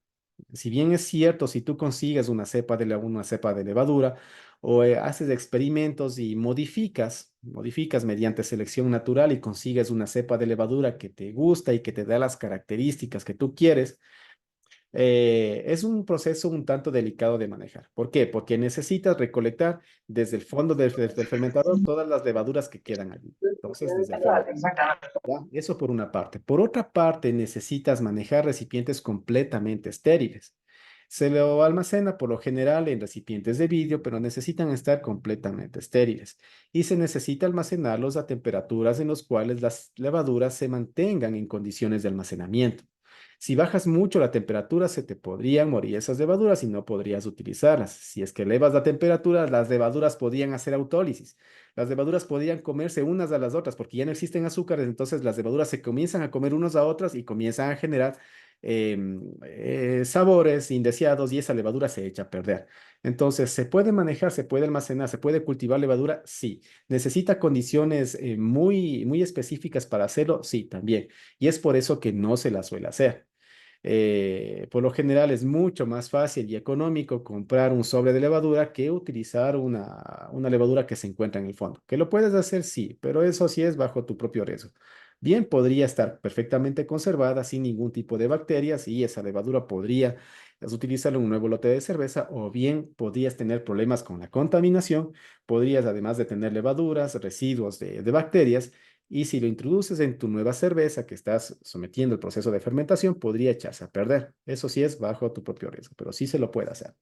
Si bien es cierto, si tú consigues una cepa de levadura o haces experimentos y modificas mediante selección natural y consigues una cepa de levadura que te gusta y que te da las características que tú quieres, es un proceso un tanto delicado de manejar. ¿Por qué? Porque necesitas recolectar desde el fondo del fermentador todas las levaduras que quedan allí. entonces desde el fermentador. ¿Ya? Eso por una parte. Por otra parte, necesitas manejar recipientes completamente estériles. Se lo almacena por lo general en recipientes de vidrio, pero necesitan estar completamente estériles. Y se necesita almacenarlos a temperaturas en las cuales las levaduras se mantengan en condiciones de almacenamiento. Si bajas mucho la temperatura, se te podrían morir esas levaduras y no podrías utilizarlas. Si es que elevas la temperatura, las levaduras podrían hacer autólisis. Las levaduras podrían comerse unas a las otras porque ya no existen azúcares, entonces las levaduras se comienzan a comer unas a otras y comienzan a generar sabores indeseados y esa levadura se echa a perder. Entonces, ¿se puede manejar, se puede almacenar, se puede cultivar levadura? Sí. ¿Necesita condiciones muy específicas para hacerlo? Sí, también. Y es por eso que no se la suele hacer. Por lo general es mucho más fácil y económico comprar un sobre de levadura que utilizar una levadura que se encuentra en el fondo. ¿Que lo puedes hacer? Sí, pero eso sí es bajo tu propio riesgo. Bien, podría estar perfectamente conservada sin ningún tipo de bacterias y esa levadura podría utilizarla en un nuevo lote de cerveza o bien podrías tener problemas con la contaminación, podrías además de tener levaduras, residuos de bacterias y si lo introduces en tu nueva cerveza que estás sometiendo el proceso de fermentación, podría echarse a perder. Eso sí es bajo tu propio riesgo, pero sí se lo puede hacer.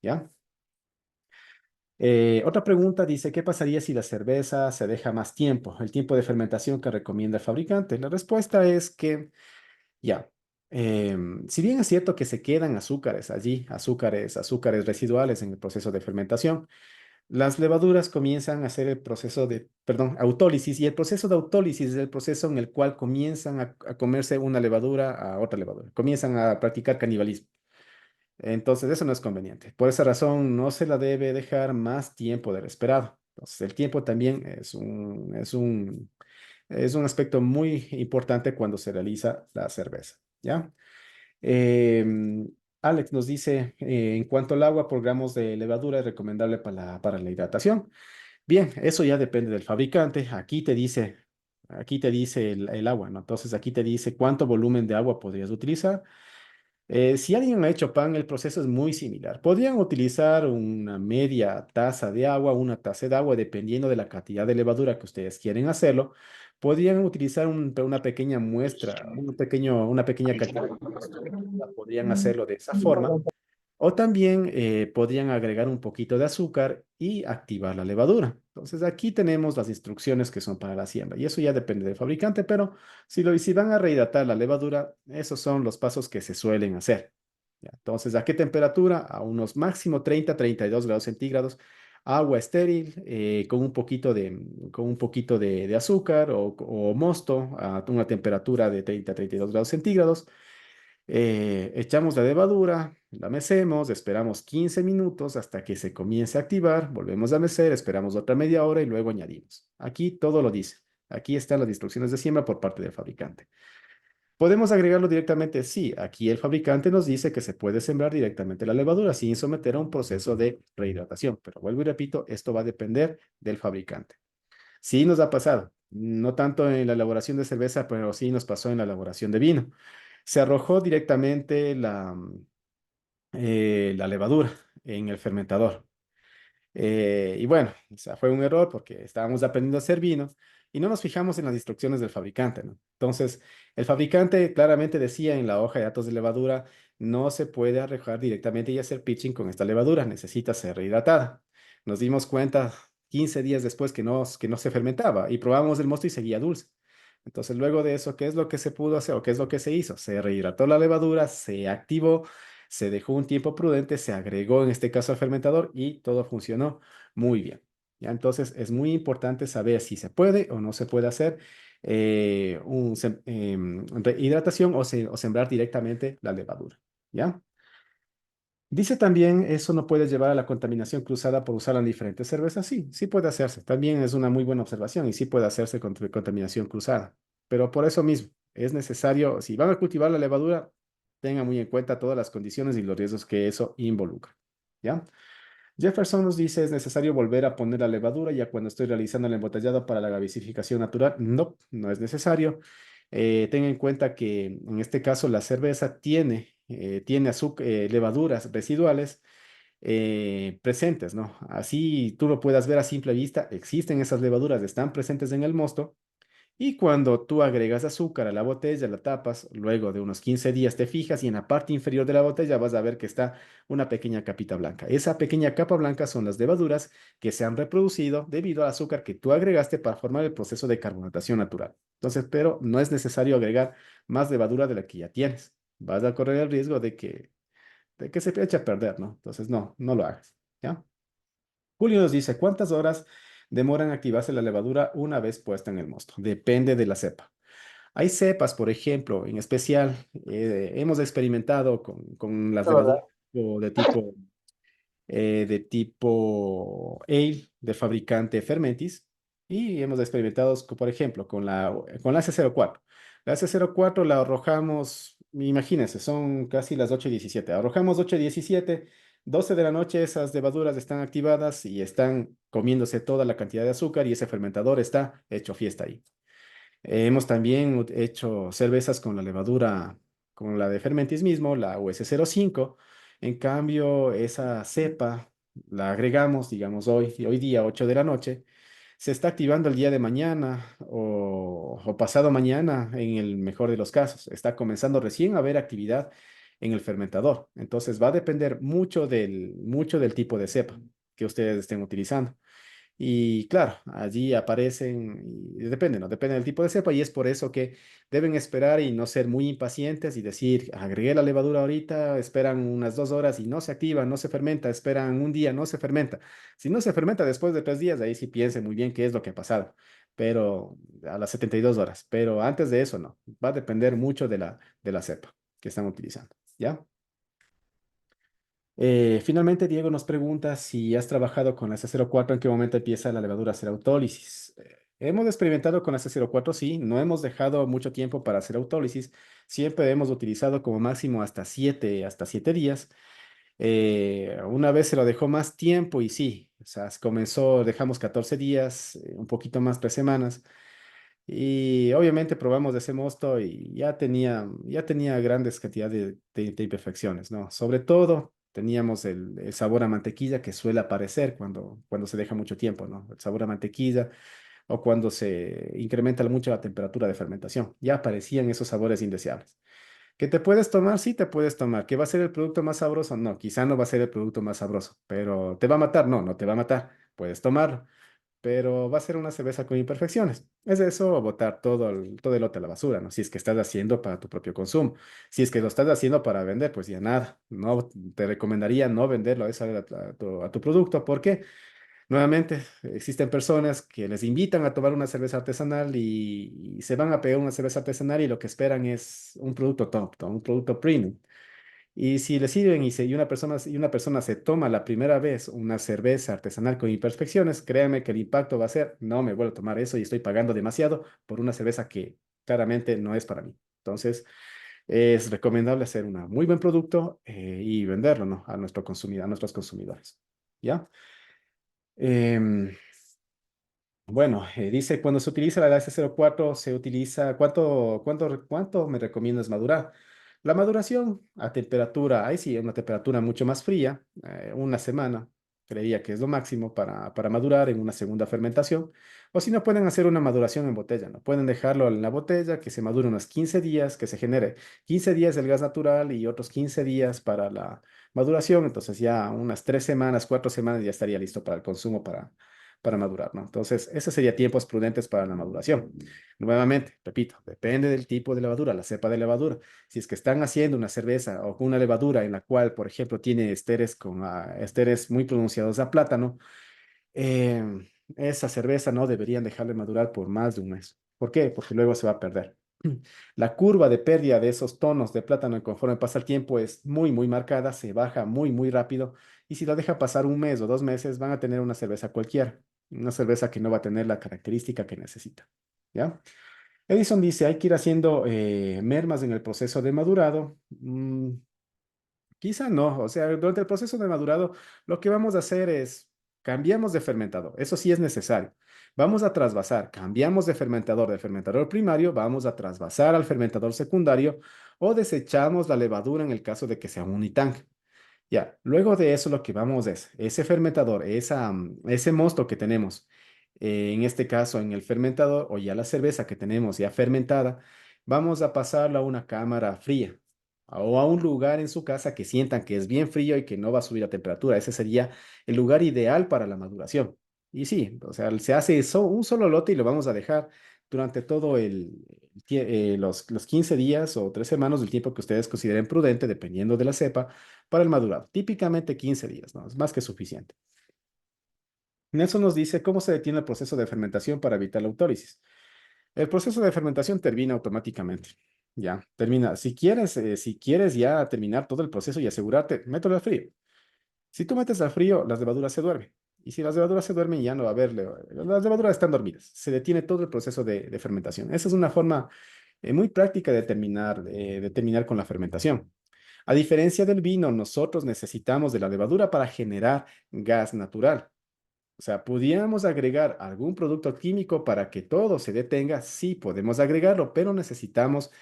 ¿Ya? Otra pregunta dice, ¿qué pasaría si la cerveza se deja más tiempo? El tiempo de fermentación que recomienda el fabricante. La respuesta es que, ya, si bien es cierto que se quedan azúcares allí, azúcares residuales en el proceso de fermentación, las levaduras comienzan a hacer el proceso de, perdón, autólisis, y el proceso de autólisis es el proceso en el cual comienzan a comerse una levadura a otra levadura, comienzan a practicar canibalismo. Entonces, eso no es conveniente. Por esa razón, no se la debe dejar más tiempo del esperado. Entonces, el tiempo también es un aspecto muy importante cuando se realiza la cerveza, ¿ya? Em, Alex nos dice, en cuanto al agua por gramos de levadura es recomendable para la hidratación. Bien, eso ya depende del fabricante. Aquí te dice el agua, ¿no? Entonces aquí te dice cuánto volumen de agua podrías utilizar. Si alguien ha hecho pan, el proceso es muy similar. Podrían utilizar una media taza de agua, una taza de agua, dependiendo de la cantidad de levadura que ustedes quieren hacerlo. Podrían utilizar una pequeña muestra, una pequeña cantidad de mosto. Podrían hacerlo de esa forma. O también podrían agregar un poquito de azúcar y activar la levadura. Entonces aquí tenemos las instrucciones que son para la siembra y eso ya depende del fabricante, pero si van a rehidratar la levadura, esos son los pasos que se suelen hacer. ¿Ya? Entonces, ¿a qué temperatura? A unos máximo 32 grados centígrados, agua estéril con un poquito de azúcar o mosto a una temperatura de 32 grados centígrados. Echamos la levadura, la mecemos, esperamos 15 minutos hasta que se comience a activar, volvemos a mecer, esperamos otra media hora y luego añadimos. Aquí todo lo dice. Aquí están las instrucciones de siembra por parte del fabricante. ¿Podemos agregarlo directamente? Sí, aquí el fabricante nos dice que se puede sembrar directamente la levadura sin someter a un proceso de rehidratación. Pero vuelvo y repito, esto va a depender del fabricante. Sí nos ha pasado, no tanto en la elaboración de cerveza, pero sí nos pasó en la elaboración de vino. Se arrojó directamente la levadura en el fermentador. Y bueno, o sea, fue un error porque estábamos aprendiendo a hacer vino y no nos fijamos en las instrucciones del fabricante, ¿no? Entonces, el fabricante claramente decía en la hoja de datos de levadura, no se puede arrojar directamente y hacer pitching con esta levadura, necesita ser rehidratada. Nos dimos cuenta 15 días después que no se fermentaba y probamos el mosto y seguía dulce. Entonces, luego de eso, ¿qué es lo que se pudo hacer o qué es lo que se hizo? Se rehidrató la levadura, se activó, se dejó un tiempo prudente, se agregó en este caso al fermentador y todo funcionó muy bien. ¿Ya? Entonces es muy importante saber si se puede o no se puede hacer hidratación o sembrar directamente la levadura. ¿Ya? Dice también, eso no puede llevar a la contaminación cruzada por usarla en diferentes cervezas. Sí, sí puede hacerse. También es una muy buena observación y sí puede hacerse con contaminación cruzada. Pero por eso mismo, es necesario, si van a cultivar la levadura, tengan muy en cuenta todas las condiciones y los riesgos que eso involucra. ¿Ya? Jefferson nos dice, ¿es necesario volver a poner la levadura ya cuando estoy realizando el embotellado para la gasificación natural? No, no es necesario. Ten en cuenta que en este caso la cerveza tiene levaduras residuales presentes, ¿no? Así tú lo puedas ver a simple vista, existen esas levaduras, están presentes en el mosto Y cuando tú agregas azúcar a la botella, la tapas, luego de unos 15 días te fijas y en la parte inferior de la botella vas a ver que está una pequeña capita blanca. Esa pequeña capa blanca son las levaduras que se han reproducido debido al azúcar que tú agregaste para formar el proceso de carbonatación natural. Entonces, pero no es necesario agregar más levadura de la que ya tienes. Vas a correr el riesgo de que se eche a perder, ¿no? Entonces, no, no lo hagas, ¿ya? Julio nos dice, ¿cuántas horas demoran en activarse la levadura una vez puesta en el mosto? Depende de la cepa. Hay cepas, por ejemplo, en especial, hemos experimentado con las levaduras de tipo ale del fabricante Fermentis y hemos experimentado, por ejemplo, con la AC04. La AC04 la arrojamos, imagínense, son casi las 8:17. Arrojamos 8:17, 12 de la noche esas levaduras están activadas y están comiéndose toda la cantidad de azúcar y ese fermentador está hecho fiesta ahí. Hemos también hecho cervezas con la levadura, con la de Fermentis mismo, la US05. En cambio, esa cepa la agregamos, digamos, hoy día, 8 de la noche. Se está activando el día de mañana o pasado mañana, en el mejor de los casos. Está comenzando recién a haber actividad en el fermentador. Entonces, va a depender mucho del tipo de cepa que ustedes estén utilizando. Y claro, allí aparecen, y depende, ¿no? Depende del tipo de cepa y es por eso que deben esperar y no ser muy impacientes y decir, agregué la levadura ahorita, esperan unas 2 horas y no se activa, no se fermenta, esperan un día, no se fermenta. Si no se fermenta después de 3 días, ahí sí piensen muy bien qué es lo que ha pasado, pero a las 72 horas, pero antes de eso no, va a depender mucho de la cepa que están utilizando, ¿ya? Finalmente, Diego nos pregunta si has trabajado con la C04, en qué momento empieza la levadura a hacer autólisis. Hemos experimentado con la C04, sí, no hemos dejado mucho tiempo para hacer autólisis, siempre hemos utilizado como máximo hasta siete días. Una vez se lo dejó más tiempo y sí, o sea, dejamos 14 días, un poquito más, 3 semanas. Y obviamente probamos de ese mosto y ya tenía grandes cantidades de imperfecciones, ¿no? Sobre todo teníamos el sabor a mantequilla que suele aparecer cuando se deja mucho tiempo, ¿no? El sabor a mantequilla o cuando se incrementa mucho la temperatura de fermentación. Ya aparecían esos sabores indeseables. ¿Que te puedes tomar? Sí, te puedes tomar. ¿Que va a ser el producto más sabroso? No, quizá no va a ser el producto más sabroso, pero ¿te va a matar? No, no te va a matar. Puedes tomarlo, pero va a ser una cerveza con imperfecciones. Es eso, botar todo el lote a la basura, ¿no? Si es que estás haciendo para tu propio consumo. Si es que lo estás haciendo para vender, pues ya nada. No te recomendaría no venderlo a tu producto. ¿Por qué? Nuevamente, existen personas que les invitan a tomar una cerveza artesanal y se van a pegar una cerveza artesanal y lo que esperan es un producto top, ¿no? Un producto premium. Y si le sirven y una persona se toma la primera vez una cerveza artesanal con imperfecciones, créanme que el impacto va a ser, no me vuelvo a tomar eso y estoy pagando demasiado por una cerveza que claramente no es para mí. Entonces, es recomendable hacer un muy buen producto y venderlo, ¿no? A nuestros consumidores. ¿Ya? Em, bueno, dice, cuando se utiliza la S04, se utiliza, ¿cuánto me recomiendas madurar? La maduración a temperatura, ahí sí, una temperatura mucho más fría, una semana, creería que es lo máximo para madurar en una segunda fermentación. O si no, pueden hacer una maduración en botella, ¿no? Pueden dejarlo en la botella, que se madure unos 15 días, que se genere 15 días el gas natural y otros 15 días para la maduración. Entonces ya unas 3 semanas, 4 semanas ya estaría listo para el consumo para madurar, ¿no? Entonces, ese sería tiempos prudentes para la maduración. Nuevamente, repito, depende del tipo de levadura, la cepa de levadura. Si es que están haciendo una cerveza o con una levadura en la cual, por ejemplo, tiene esteres muy pronunciados a plátano, esa cerveza no deberían dejarle madurar por más de un mes. ¿Por qué? Porque luego se va a perder. La curva de pérdida de esos tonos de plátano conforme pasa el tiempo es muy, muy marcada, se baja muy, muy rápido. Y si lo deja pasar un mes o 2 meses, van a tener una cerveza cualquiera, una cerveza que no va a tener la característica que necesita. ¿Ya? Edison dice, hay que ir haciendo mermas en el proceso de madurado. Quizá no, o sea, durante el proceso de madurado, lo que vamos a hacer es cambiamos de fermentador, eso sí es necesario. Vamos a trasvasar, cambiamos del fermentador primario, vamos a trasvasar al fermentador secundario o desechamos la levadura en el caso de que sea un unitank. Ya, luego de eso lo que vamos es, ese fermentador, ese mosto que tenemos en este caso en el fermentador o ya la cerveza que tenemos ya fermentada, vamos a pasarla a una cámara fría o a un lugar en su casa que sientan que es bien frío y que no va a subir la temperatura. Ese sería el lugar ideal para la maduración. Y sí, o sea, se hace un solo lote y lo vamos a dejar durante todo los 15 días o 3 semanas del tiempo que ustedes consideren prudente, dependiendo de la cepa, para el madurado. Típicamente 15 días, ¿no? Es más que suficiente. Nelson nos dice cómo se detiene el proceso de fermentación para evitar la autólisis. El proceso de fermentación termina automáticamente. Ya, termina. Si quieres ya terminar todo el proceso y asegurarte, mételo al frío. Si tú metes al frío, las levaduras se duermen. Y si las levaduras se duermen, ya no va a haber, las levaduras están dormidas. Se detiene todo el proceso de fermentación. Esa es una forma muy práctica de terminar con la fermentación. A diferencia del vino, nosotros necesitamos de la levadura para generar gas natural. O sea, ¿pudiéramos agregar algún producto químico para que todo se detenga? Sí, podemos agregarlo, pero necesitamos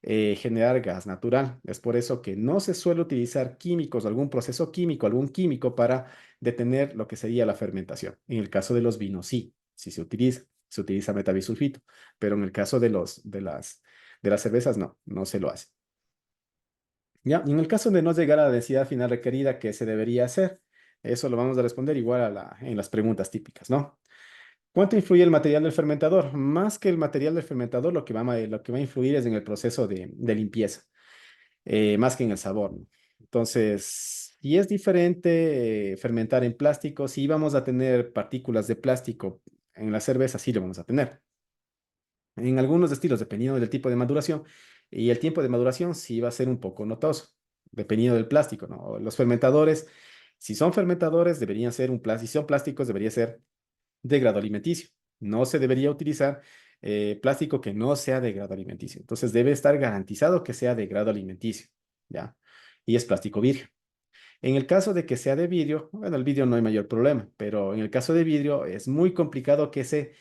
generar gas natural. Es por eso que no se suele utilizar químicos, algún proceso químico, algún químico para detener lo que sería la fermentación. En el caso de los vinos, sí, sí se utiliza metabisulfito, pero en el caso de las cervezas, no, no se lo hace. Ya, y en el caso de no llegar a la densidad final requerida, ¿qué se debería hacer? Eso lo vamos a responder igual en las preguntas típicas, ¿no? ¿Cuánto influye el material del fermentador? Más que el material del fermentador, lo que va a influir es en el proceso de limpieza, más que en el sabor, ¿no? Entonces, y es diferente fermentar en plástico. Si vamos a tener partículas de plástico en la cerveza, sí lo vamos a tener. En algunos estilos, dependiendo del tipo de maduración, y el tiempo de maduración sí va a ser un poco notoso, dependiendo del plástico, ¿no? Los fermentadores, si son fermentadores, deberían ser si son plásticos, debería ser de grado alimenticio. No se debería utilizar plástico que no sea de grado alimenticio. Entonces debe estar garantizado que sea de grado alimenticio, ¿ya? Y es plástico virgen. En el caso de que sea de vidrio, bueno, el vidrio no hay mayor problema, pero en el caso de vidrio es muy complicado que se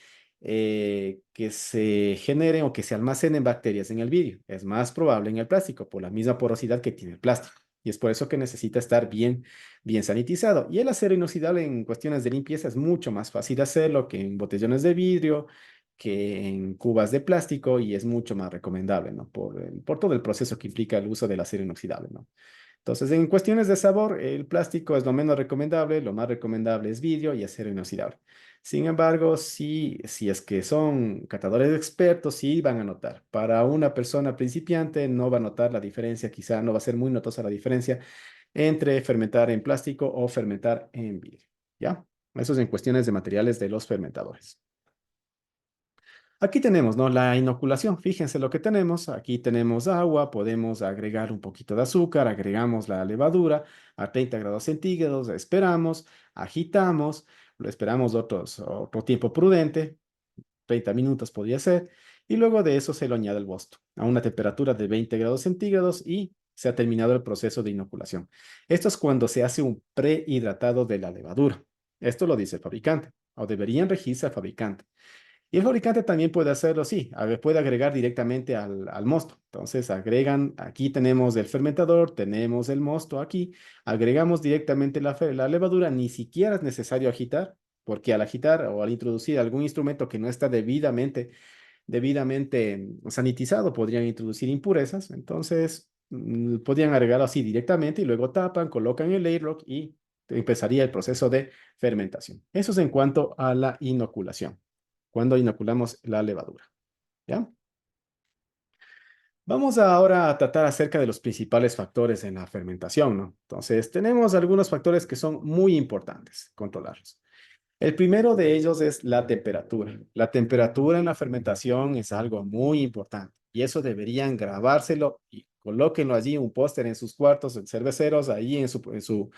generen o que se almacenen bacterias en el vidrio. Es más probable en el plástico por la misma porosidad que tiene el plástico. Y es por eso que necesita estar bien, bien sanitizado. Y el acero inoxidable en cuestiones de limpieza es mucho más fácil hacerlo que en botellones de vidrio, que en cubas de plástico y es mucho más recomendable, ¿no? Por todo el proceso que implica el uso del acero inoxidable, ¿no? Entonces, en cuestiones de sabor, el plástico es lo menos recomendable, lo más recomendable es vidrio y acero inoxidable. Sin embargo, si es que son catadores expertos, sí van a notar. Para una persona principiante no va a notar la diferencia, quizá no va a ser muy notosa la diferencia entre fermentar en plástico o fermentar en vidrio. ¿Ya? Eso es en cuestiones de materiales de los fermentadores. Aquí tenemos, ¿no? La inoculación. Fíjense lo que tenemos. Aquí tenemos agua, podemos agregar un poquito de azúcar, agregamos la levadura a 30 grados centígrados, esperamos, agitamos, lo esperamos otro tiempo prudente, 30 minutos podría ser, y luego de eso se lo añade el mosto a una temperatura de 20 grados centígrados y se ha terminado el proceso de inoculación. Esto es cuando se hace un prehidratado de la levadura. Esto lo dice el fabricante, o deberían regirse al fabricante. Y el fabricante también puede hacerlo, sí, puede agregar directamente al mosto. Entonces aquí tenemos el fermentador, tenemos el mosto aquí, agregamos directamente la levadura, ni siquiera es necesario agitar, porque al agitar o al introducir algún instrumento que no está debidamente sanitizado, podrían introducir impurezas. Entonces, podrían agregarlo así directamente y luego tapan, colocan el airlock y empezaría el proceso de fermentación. Eso es en cuanto a la inoculación cuando inoculamos la levadura. ¿Ya? Vamos ahora a tratar acerca de los principales factores en la fermentación, ¿no? Entonces, tenemos algunos factores que son muy importantes controlarlos. El primero de ellos es la temperatura. La temperatura en la fermentación es algo muy importante y eso deberían grabárselo y colóquenlo allí, un póster en sus cuartos, en cerveceros, ahí en su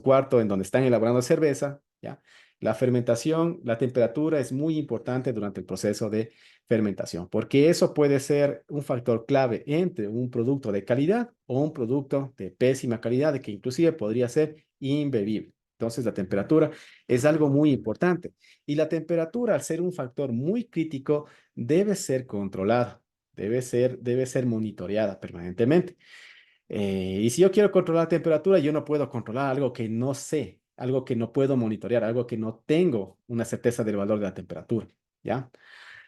cuarto en donde están elaborando cerveza, ¿ya? La fermentación, la temperatura es muy importante durante el proceso de fermentación, porque eso puede ser un factor clave entre un producto de calidad o un producto de pésima calidad, que inclusive podría ser imbebible. Entonces, la temperatura es algo muy importante. Y la temperatura, al ser un factor muy crítico, debe ser controlada, debe ser monitoreada permanentemente. Y si yo quiero controlar la temperatura, yo no puedo controlar algo que no sé. algo que no puedo monitorear, algo que no tengo una certeza del valor de la temperatura, ¿ya?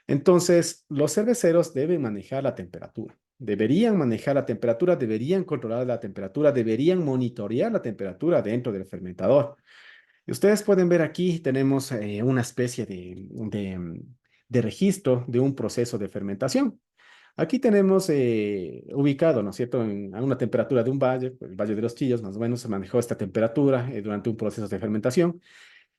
Entonces, los cerveceros deben manejar la temperatura. Deberían manejar la temperatura, deberían controlar la temperatura, deberían monitorear la temperatura dentro del fermentador. Y ustedes pueden ver aquí, tenemos una especie de registro de un proceso de fermentación. Aquí tenemos ubicado, ¿no es cierto?, a una temperatura de un valle, el Valle de los Chillos, más o menos se manejó esta temperatura durante un proceso de fermentación.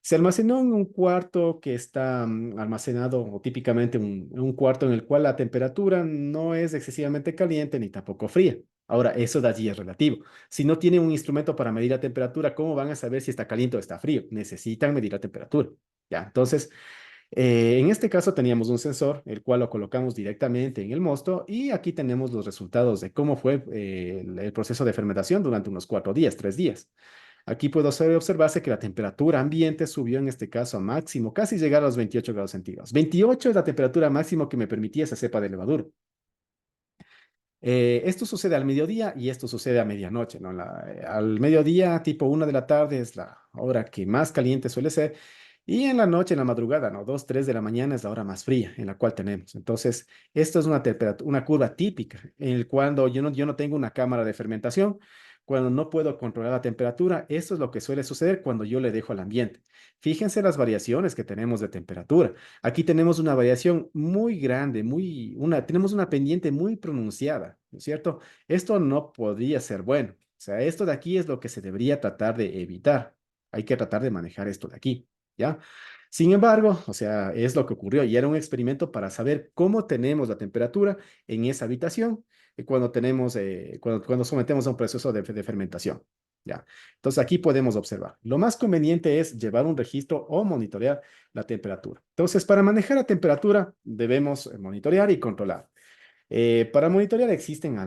Se almacenó en un cuarto que está almacenado, o típicamente un cuarto en el cual la temperatura no es excesivamente caliente ni tampoco fría. Ahora, eso de allí es relativo. Si no tienen un instrumento para medir la temperatura, ¿cómo van a saber si está caliente o está frío? Necesitan medir la temperatura. Ya, entonces, en este caso teníamos un sensor, el cual lo colocamos directamente en el mosto y aquí tenemos los resultados de cómo fue el proceso de fermentación durante unos 4 días, 3 días. Aquí puede observarse que la temperatura ambiente subió en este caso a máximo, casi llegar a los 28 grados centígrados. 28 es la temperatura máxima que me permitía esa cepa de levadura. Esto sucede al mediodía y esto sucede a medianoche, ¿no? Al mediodía, tipo 1 de la tarde, es la hora que más caliente suele ser. Y en la noche, en la madrugada, ¿no? 2, 3 de la mañana es la hora más fría en la cual tenemos. Entonces, esto es una temperatura, una curva típica, en el cuando yo no tengo una cámara de fermentación, cuando no puedo controlar la temperatura, esto es lo que suele suceder cuando yo le dejo al ambiente. Fíjense las variaciones que tenemos de temperatura. Aquí tenemos una variación muy grande, tenemos una pendiente muy pronunciada, ¿no es cierto? Esto no podría ser bueno. O sea, esto de aquí es lo que se debería tratar de evitar. Hay que tratar de manejar esto de aquí, ¿ya? Sin embargo, o sea, es lo que ocurrió y era un experimento para saber cómo tenemos la temperatura en esa habitación cuando sometemos a un proceso de fermentación, ¿ya? Entonces aquí podemos observar. Lo más conveniente es llevar un registro o monitorear la temperatura. Entonces, para manejar la temperatura debemos monitorear y controlar. Para monitorear existen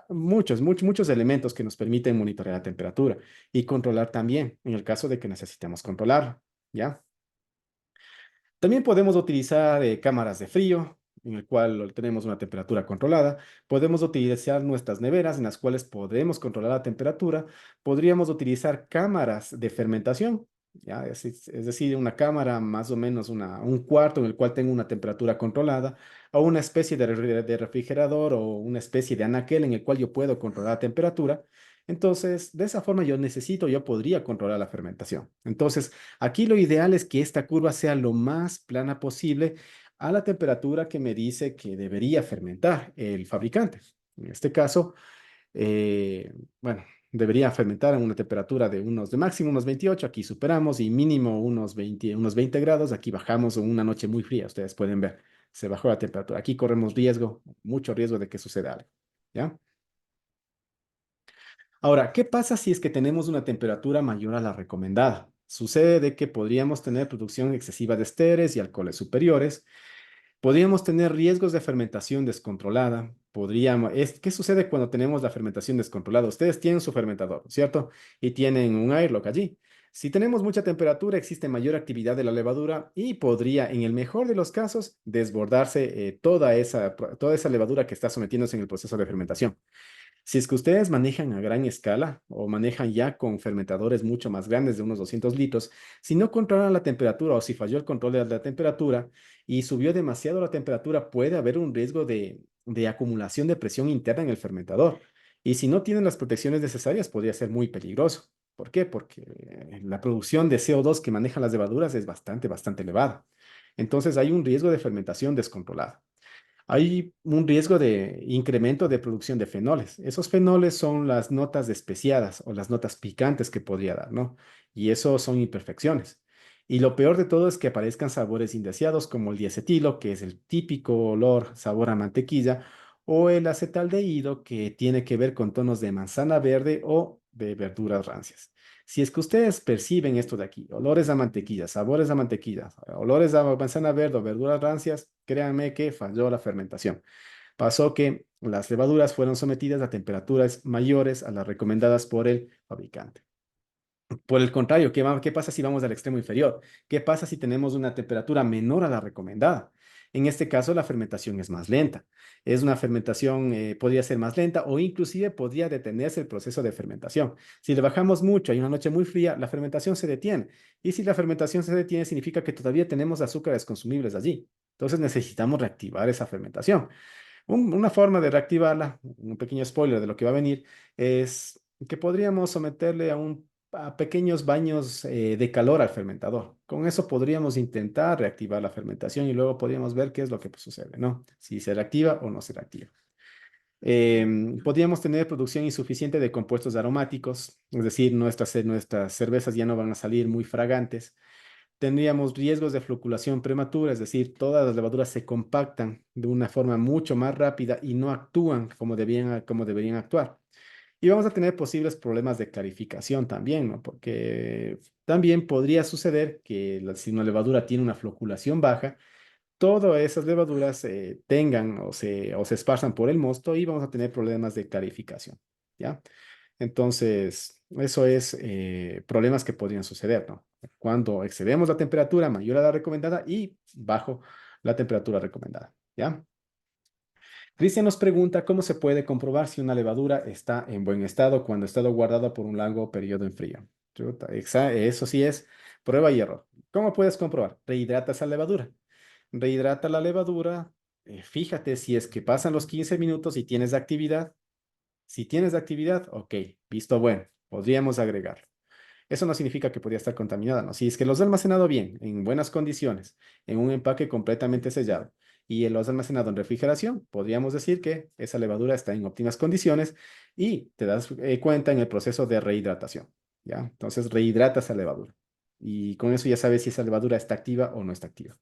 muchos elementos que nos permiten monitorear la temperatura y controlar también en el caso de que necesitemos controlarlo, ¿ya? También podemos utilizar cámaras de frío, en el cual tenemos una temperatura controlada. Podemos utilizar nuestras neveras, en las cuales podemos controlar la temperatura. Podríamos utilizar cámaras de fermentación, ¿ya? Es decir, una cámara más o menos un cuarto en el cual tengo una temperatura controlada, o una especie de refrigerador o una especie de anaquel en el cual yo puedo controlar la temperatura. Entonces, de esa forma yo podría controlar la fermentación. Entonces, aquí lo ideal es que esta curva sea lo más plana posible a la temperatura que me dice que debería fermentar el fabricante. En este caso, bueno, debería fermentar a una temperatura de máximo unos 28, aquí superamos, y mínimo unos 20 grados, aquí bajamos en una noche muy fría, ustedes pueden ver, se bajó la temperatura. Aquí corremos mucho riesgo de que suceda algo, ¿ya? Ahora, ¿qué pasa si es que tenemos una temperatura mayor a la recomendada? Sucede de que podríamos tener producción excesiva de esteres y alcoholes superiores, podríamos tener riesgos de fermentación descontrolada, ¿qué sucede cuando tenemos la fermentación descontrolada? Ustedes tienen su fermentador, ¿cierto? Y tienen un airlock allí. Si tenemos mucha temperatura, existe mayor actividad de la levadura y podría, en el mejor de los casos, desbordarse toda esa levadura que está sometiéndose en el proceso de fermentación. Si es que ustedes manejan a gran escala o manejan ya con fermentadores mucho más grandes de unos 200 litros, si no controlan la temperatura o si falló el control de la temperatura y subió demasiado la temperatura, puede haber un riesgo de acumulación de presión interna en el fermentador. Y si no tienen las protecciones necesarias, podría ser muy peligroso. ¿Por qué? Porque la producción de CO2 que manejan las levaduras es bastante elevada. Entonces hay un riesgo de fermentación descontrolada. Hay un riesgo de incremento de producción de fenoles. Esos fenoles son las notas especiadas o las notas picantes que podría dar, ¿no? Y eso son imperfecciones. Y lo peor de todo es que aparezcan sabores indeseados como el diacetilo, que es el típico olor, sabor a mantequilla, o el acetaldehído, que tiene que ver con tonos de manzana verde o de verduras rancias. Si es que ustedes perciben esto de aquí, olores a mantequilla, sabores a mantequilla, olores a manzana verde o verduras rancias, créanme que falló la fermentación. Pasó que las levaduras fueron sometidas a temperaturas mayores a las recomendadas por el fabricante. Por el contrario, ¿qué pasa si vamos al extremo inferior? ¿Qué pasa si tenemos una temperatura menor a la recomendada? En este caso, la fermentación es más lenta. Es una fermentación, podría ser más lenta o inclusive podría detenerse el proceso de fermentación. Si le bajamos mucho, hay una noche muy fría, la fermentación se detiene. Y si la fermentación se detiene, significa que todavía tenemos azúcares consumibles allí. Entonces necesitamos reactivar esa fermentación. Una forma de reactivarla, un pequeño spoiler de lo que va a venir, es que podríamos someterle a pequeños baños de calor al fermentador. Con eso podríamos intentar reactivar la fermentación y luego podríamos ver qué es lo que sucede, ¿no? Si se reactiva o no se reactiva. Podríamos tener producción insuficiente de compuestos aromáticos, es decir, nuestras cervezas ya no van a salir muy fragantes. Tendríamos riesgos de floculación prematura, es decir, todas las levaduras se compactan de una forma mucho más rápida y no actúan como deberían actuar. Y vamos a tener posibles problemas de clarificación también, ¿no? Porque también podría suceder que si una levadura tiene una floculación baja, todas esas levaduras tengan o se esparzan por el mosto y vamos a tener problemas de clarificación, ¿ya? Entonces, eso es problemas que podrían suceder, ¿no? Cuando excedemos la temperatura mayor a la recomendada y bajo la temperatura recomendada, ¿ya? Cristian nos pregunta cómo se puede comprobar si una levadura está en buen estado cuando ha estado guardada por un largo periodo en frío. Chuta, eso sí es prueba y error. ¿Cómo puedes comprobar? Rehidrata esa levadura. Rehidrata la levadura. Fíjate si es que pasan los 15 minutos y tienes actividad. Si tienes actividad, ok, visto bueno, podríamos agregarlo. Eso no significa que podría estar contaminada, ¿no? Si es que los he almacenado bien, en buenas condiciones, en un empaque completamente sellado y lo has almacenado en refrigeración, podríamos decir que esa levadura está en óptimas condiciones y te das cuenta en el proceso de rehidratación, ¿ya? Entonces rehidrata esa levadura y con eso ya sabes si esa levadura está activa o no está activa.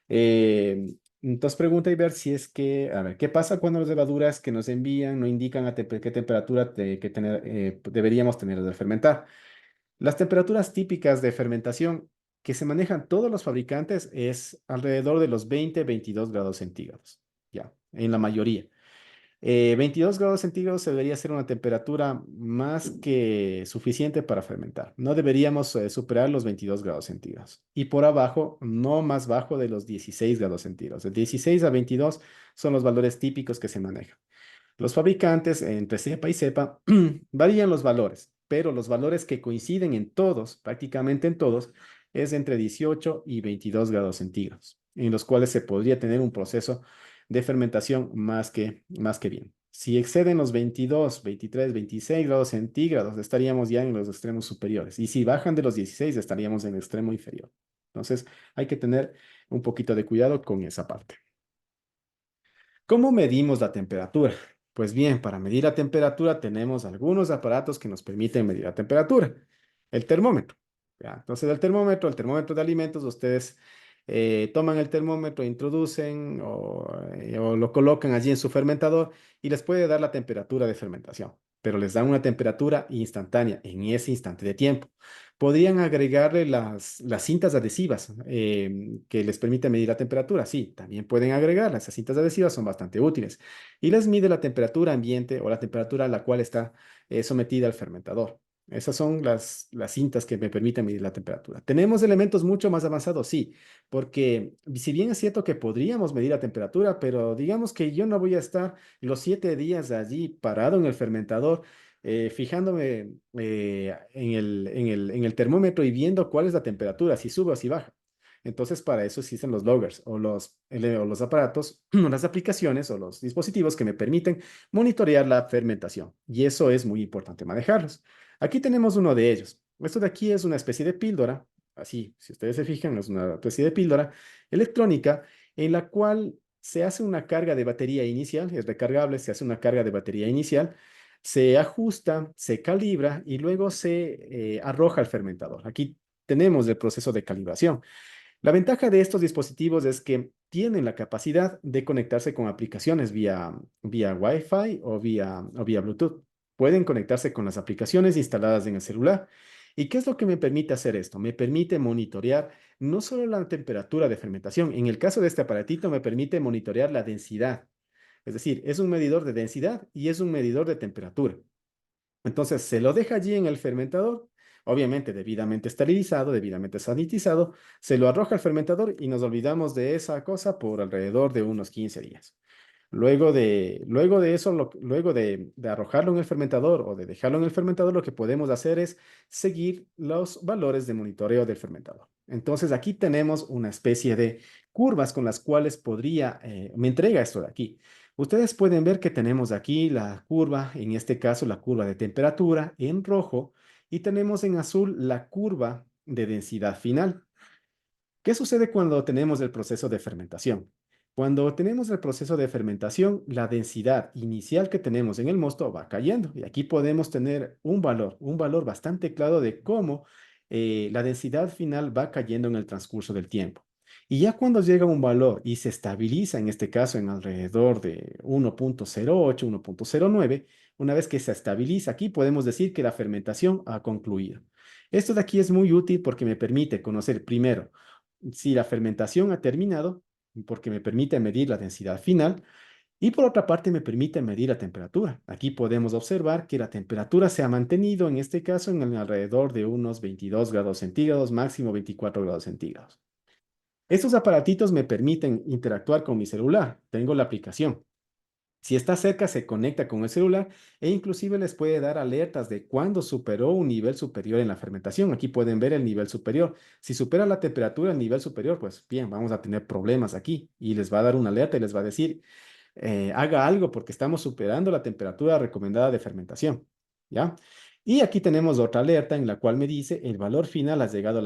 Entonces pregunta y ver si es que, a ver, ¿qué pasa cuando las levaduras que nos envían no indican qué temperatura deberíamos tener de fermentar? Las temperaturas típicas de fermentación que se manejan todos los fabricantes es alrededor de los 20-22 grados centígrados, ya, en la mayoría. 22 grados centígrados debería ser una temperatura más que suficiente para fermentar. No deberíamos superar los 22 grados centígrados. Y por abajo, no más bajo de los 16 grados centígrados. De 16 a 22 son los valores típicos que se manejan. Los fabricantes, entre cepa y cepa, varían los valores, pero los valores que coinciden en todos, prácticamente en todos, es entre 18 y 22 grados centígrados, en los cuales se podría tener un proceso de fermentación más que bien. Si exceden los 22, 23, 26 grados centígrados, estaríamos ya en los extremos superiores. Y si bajan de los 16, estaríamos en el extremo inferior. Entonces, hay que tener un poquito de cuidado con esa parte. ¿Cómo medimos la temperatura? Pues bien, para medir la temperatura tenemos algunos aparatos que nos permiten medir la temperatura. El termómetro. ¿Ya? Entonces, el termómetro de alimentos, ustedes toman el termómetro, introducen o lo colocan allí en su fermentador y les puede dar la temperatura de fermentación, pero les dan una temperatura instantánea en ese instante de tiempo. Podrían agregarle las cintas adhesivas que les permiten medir la temperatura. Sí, también pueden agregarlas. Esas cintas adhesivas son bastante útiles. Y les mide la temperatura ambiente o la temperatura a la cual está sometida el fermentador. Esas son las cintas que me permiten medir la temperatura. ¿Tenemos elementos mucho más avanzados? Sí, porque si bien es cierto que podríamos medir la temperatura, pero digamos que yo no voy a estar los 7 días allí parado en el fermentador fijándome en el termómetro y viendo cuál es la temperatura, si sube o si baja. Entonces, para eso existen los loggers o los aparatos, las aplicaciones o los dispositivos que me permiten monitorear la fermentación. Y eso es muy importante manejarlos. Aquí tenemos uno de ellos. Esto de aquí es una especie de píldora. Así, si ustedes se fijan, es una especie de píldora electrónica en la cual se hace una carga de batería inicial, es recargable, se hace una carga de batería inicial, se ajusta, se calibra y luego se arroja al fermentador. Aquí tenemos el proceso de calibración. La ventaja de estos dispositivos es que tienen la capacidad de conectarse con aplicaciones vía Wi-Fi o vía Bluetooth. Pueden conectarse con las aplicaciones instaladas en el celular. ¿Y qué es lo que me permite hacer esto? Me permite monitorear no solo la temperatura de fermentación, en el caso de este aparatito me permite monitorear la densidad. Es decir, es un medidor de densidad y es un medidor de temperatura. Entonces, se lo deja allí en el fermentador. obviamente debidamente esterilizado, debidamente sanitizado, se lo arroja al fermentador y nos olvidamos de esa cosa por alrededor de unos 15 días. Luego de eso, luego de arrojarlo en el fermentador o de dejarlo en el fermentador, lo que podemos hacer es seguir los valores de monitoreo del fermentador. Entonces aquí tenemos una especie de curvas con las cuales me entrega esto de aquí. Ustedes pueden ver que tenemos aquí la curva, en este caso la curva de temperatura en rojo y tenemos en azul la curva de densidad final. ¿Qué sucede cuando tenemos el proceso de fermentación? Cuando tenemos el proceso de fermentación, la densidad inicial que tenemos en el mosto va cayendo. Y aquí podemos tener un valor bastante claro de cómo la densidad final va cayendo en el transcurso del tiempo. Y ya cuando llega un valor y se estabiliza, en este caso en alrededor de 1.08, 1.09, una vez que se estabiliza aquí, podemos decir que la fermentación ha concluido. Esto de aquí es muy útil porque me permite conocer primero si la fermentación ha terminado, porque me permite medir la densidad final, y por otra parte me permite medir la temperatura. Aquí podemos observar que la temperatura se ha mantenido, en este caso, en el alrededor de unos 22 grados centígrados, máximo 24 grados centígrados. Estos aparatitos me permiten interactuar con mi celular. Tengo la aplicación. Si está cerca, se conecta con el celular e inclusive les puede dar alertas de cuándo superó un nivel superior en la fermentación. Aquí pueden ver el nivel superior. Si supera la temperatura, el nivel superior, pues bien, vamos a tener problemas aquí y les va a dar una alerta y les va a decir, haga algo porque estamos superando la temperatura recomendada de fermentación. ¿Ya? Y aquí tenemos otra alerta en la cual me dice el valor final ha llegado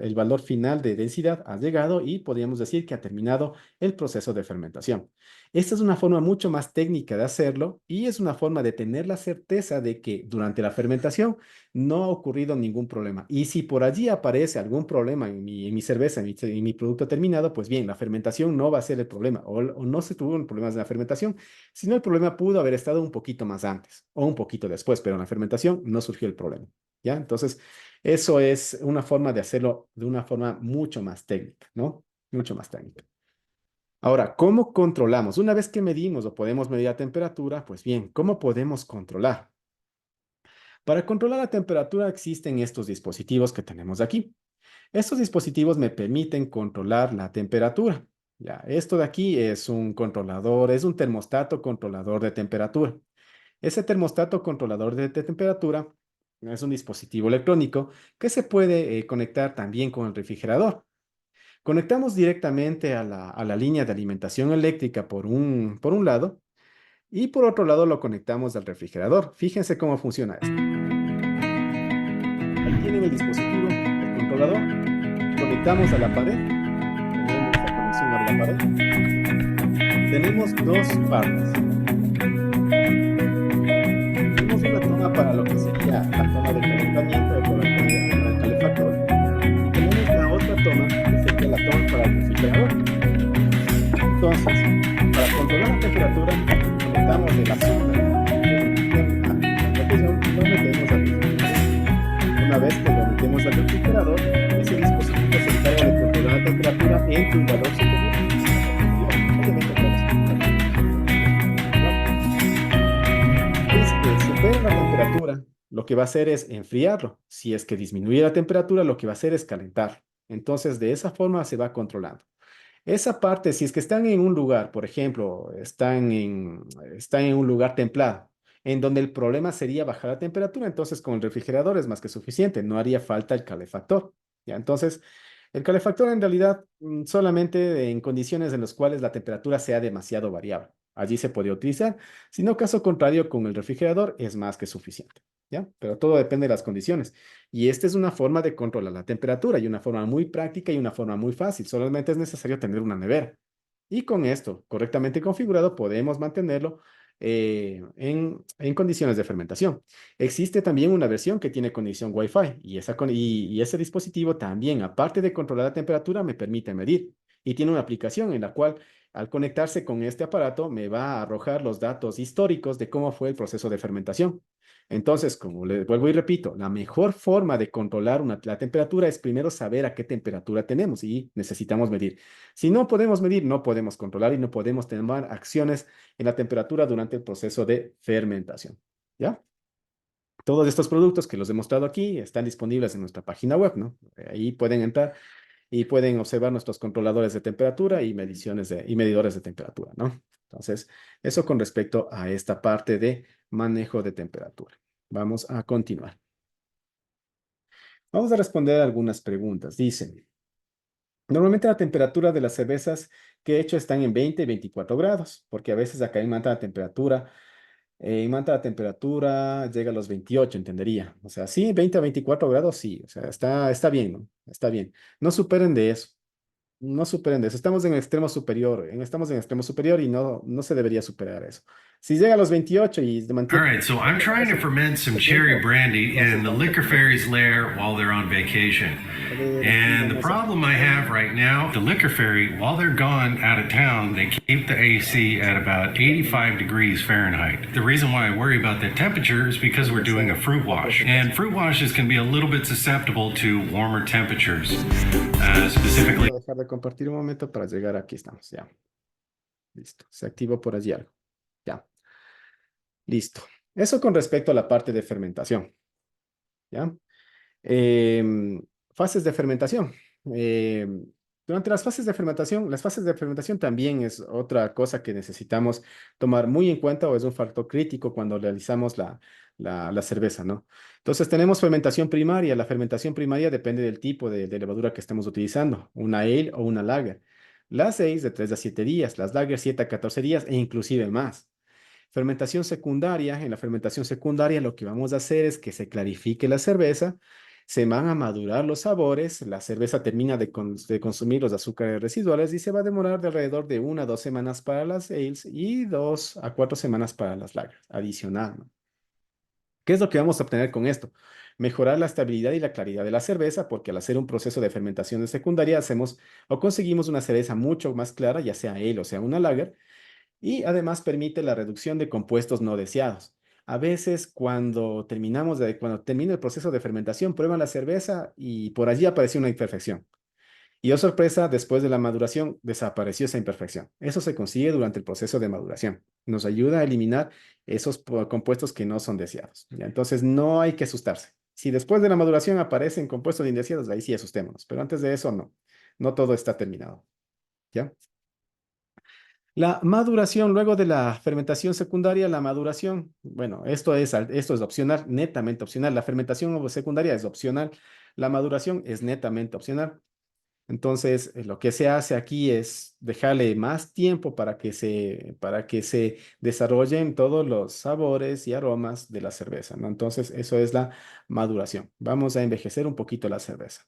el valor final de densidad ha llegado y podríamos decir que ha terminado el proceso de fermentación. Esta es una forma mucho más técnica de hacerlo y es una forma de tener la certeza de que durante la fermentación no ha ocurrido ningún problema. Y si por allí aparece algún problema en mi cerveza, en mi producto terminado, pues bien, la fermentación no va a ser el problema o no se tuvieron problemas de la fermentación, sino el problema pudo haber estado un poquito más antes o un poquito después, pero en la fermentación no surgió el problema. ¿Ya? Entonces, eso es una forma de hacerlo de una forma mucho más técnica, ¿no? Mucho más técnica. Ahora, ¿cómo controlamos? Una vez que medimos o podemos medir la temperatura, pues bien, ¿cómo podemos controlar? Para controlar la temperatura existen estos dispositivos que tenemos aquí. Estos dispositivos me permiten controlar la temperatura. Ya, esto de aquí es un controlador, es un termostato controlador de temperatura. Ese termostato controlador de temperatura es un dispositivo electrónico que se puede conectar también con el refrigerador. Conectamos directamente a la línea de alimentación eléctrica por un lado y por otro lado lo conectamos al refrigerador. Fíjense cómo funciona esto. Ahí tienen el dispositivo, el controlador. Conectamos a la pared. Tenemos la conexión a la pared. Tenemos dos partes. Tenemos una toma para lo que sería la toma de calentamiento para el calefactor. Y tenemos la otra toma que sería la toma para el refrigerador. Entonces, para controlar la temperatura, conectamos de la zona y lo metemos al refrigerador. Una vez que lo metemos al refrigerador, ese dispositivo se encarga de controlar la temperatura entre un valor superior. Obviamente, que supera la temperatura, lo que va a hacer es enfriarlo. Si es que disminuye la temperatura, lo que va a hacer es calentarlo. Entonces, de esa forma se va controlando. Esa parte, si es que están en un lugar, por ejemplo, están en un lugar templado, en donde el problema sería bajar la temperatura, entonces con el refrigerador es más que suficiente, no haría falta el calefactor. ¿Ya? Entonces, el calefactor en realidad solamente en condiciones en las cuales la temperatura sea demasiado variable. Allí se podría utilizar, si no, caso contrario, con el refrigerador es más que suficiente. ¿Ya? Pero todo depende de las condiciones. Y esta es una forma de controlar la temperatura y una forma muy práctica y una forma muy fácil. Solamente es necesario tener una nevera. Y con esto correctamente configurado podemos mantenerlo en condiciones de fermentación. Existe también una versión que tiene conexión Wi-Fi y ese dispositivo también, aparte de controlar la temperatura, me permite medir. Y tiene una aplicación en la cual al conectarse con este aparato me va a arrojar los datos históricos de cómo fue el proceso de fermentación. Entonces, como les vuelvo y repito, la mejor forma de controlar la temperatura es primero saber a qué temperatura tenemos y necesitamos medir. Si no podemos medir, no podemos controlar y no podemos tomar acciones en la temperatura durante el proceso de fermentación. ¿Ya? Todos estos productos que los he mostrado aquí están disponibles en nuestra página web, ¿no? Ahí pueden entrar y pueden observar nuestros controladores de temperatura y y medidores de temperatura, ¿no? Entonces, eso con respecto a esta parte de manejo de temperatura. Vamos a continuar. Vamos a responder algunas preguntas. Dicen, normalmente la temperatura de las cervezas que he hecho están en 20 y 24 grados, porque a veces acá en Manta la temperatura llega a los 28, entendería. O sea, sí, 20 a 24 grados, sí. O sea, está bien, ¿no? Está bien. No superen de eso. No superen de eso. Estamos en el extremo superior. Estamos en el extremo superior y no se debería superar eso. Si llega a los 28 y se All mantiene right, so I'm trying to ferment some mucho cherry tiempo, brandy entonces in the vamos a Liquor tener que Fairies lair while they're on vacation. a ver, aquí And the vamos a problem I have right now, the Liquor Fairy, while they're gone out of town, they keep the AC at about 85 degrees Fahrenheit. The reason why I worry about that temperature is because we're doing a fruit wash. And fruit washes can be a little bit susceptible to warmer temperatures, specifically. Voy a dejar de compartir un momento para llegar aquí. Estamos, ya. Listo. Se activó por allí algo. Ya. Listo. Eso con respecto a la parte de fermentación. ¿Ya? Em, Fases de fermentación. Em, Durante las fases de fermentación también es otra cosa que necesitamos tomar muy en cuenta o es un factor crítico cuando realizamos la cerveza, ¿no? Entonces tenemos fermentación primaria. La fermentación primaria depende del tipo de levadura que estemos utilizando, una ale o una lager. Las ales de 3 a 7 días, las lager 7 a 14 días e inclusive más. Fermentación secundaria. En la fermentación secundaria lo que vamos a hacer es que se clarifique la cerveza, se van a madurar los sabores, la cerveza termina de consumir los azúcares residuales y se va a demorar de alrededor de 1 a 2 semanas para las ales y 2 a 4 semanas para las lagers, adicional, ¿no? ¿Qué es lo que vamos a obtener con esto? Mejorar la estabilidad y la claridad de la cerveza, porque al hacer un proceso de fermentación de secundaria hacemos o conseguimos una cerveza mucho más clara, ya sea ale o sea una lager, y además permite la reducción de compuestos no deseados. A veces cuando termina el proceso de fermentación, prueban la cerveza y por allí apareció una imperfección. Y oh sorpresa, después de la maduración desapareció esa imperfección. Eso se consigue durante el proceso de maduración. Nos ayuda a eliminar esos compuestos que no son deseados. ¿Ya? Entonces no hay que asustarse. Si después de la maduración aparecen compuestos indeseados, ahí sí asustémonos. Pero antes de eso, no. No todo está terminado. ¿Ya? La maduración, luego de la fermentación secundaria, la maduración, bueno, esto es opcional, netamente opcional. La fermentación secundaria es opcional, la maduración es netamente opcional. Entonces, lo que se hace aquí es dejarle más tiempo para que se desarrollen todos los sabores y aromas de la cerveza, ¿no? Entonces, eso es la maduración. Vamos a envejecer un poquito la cerveza.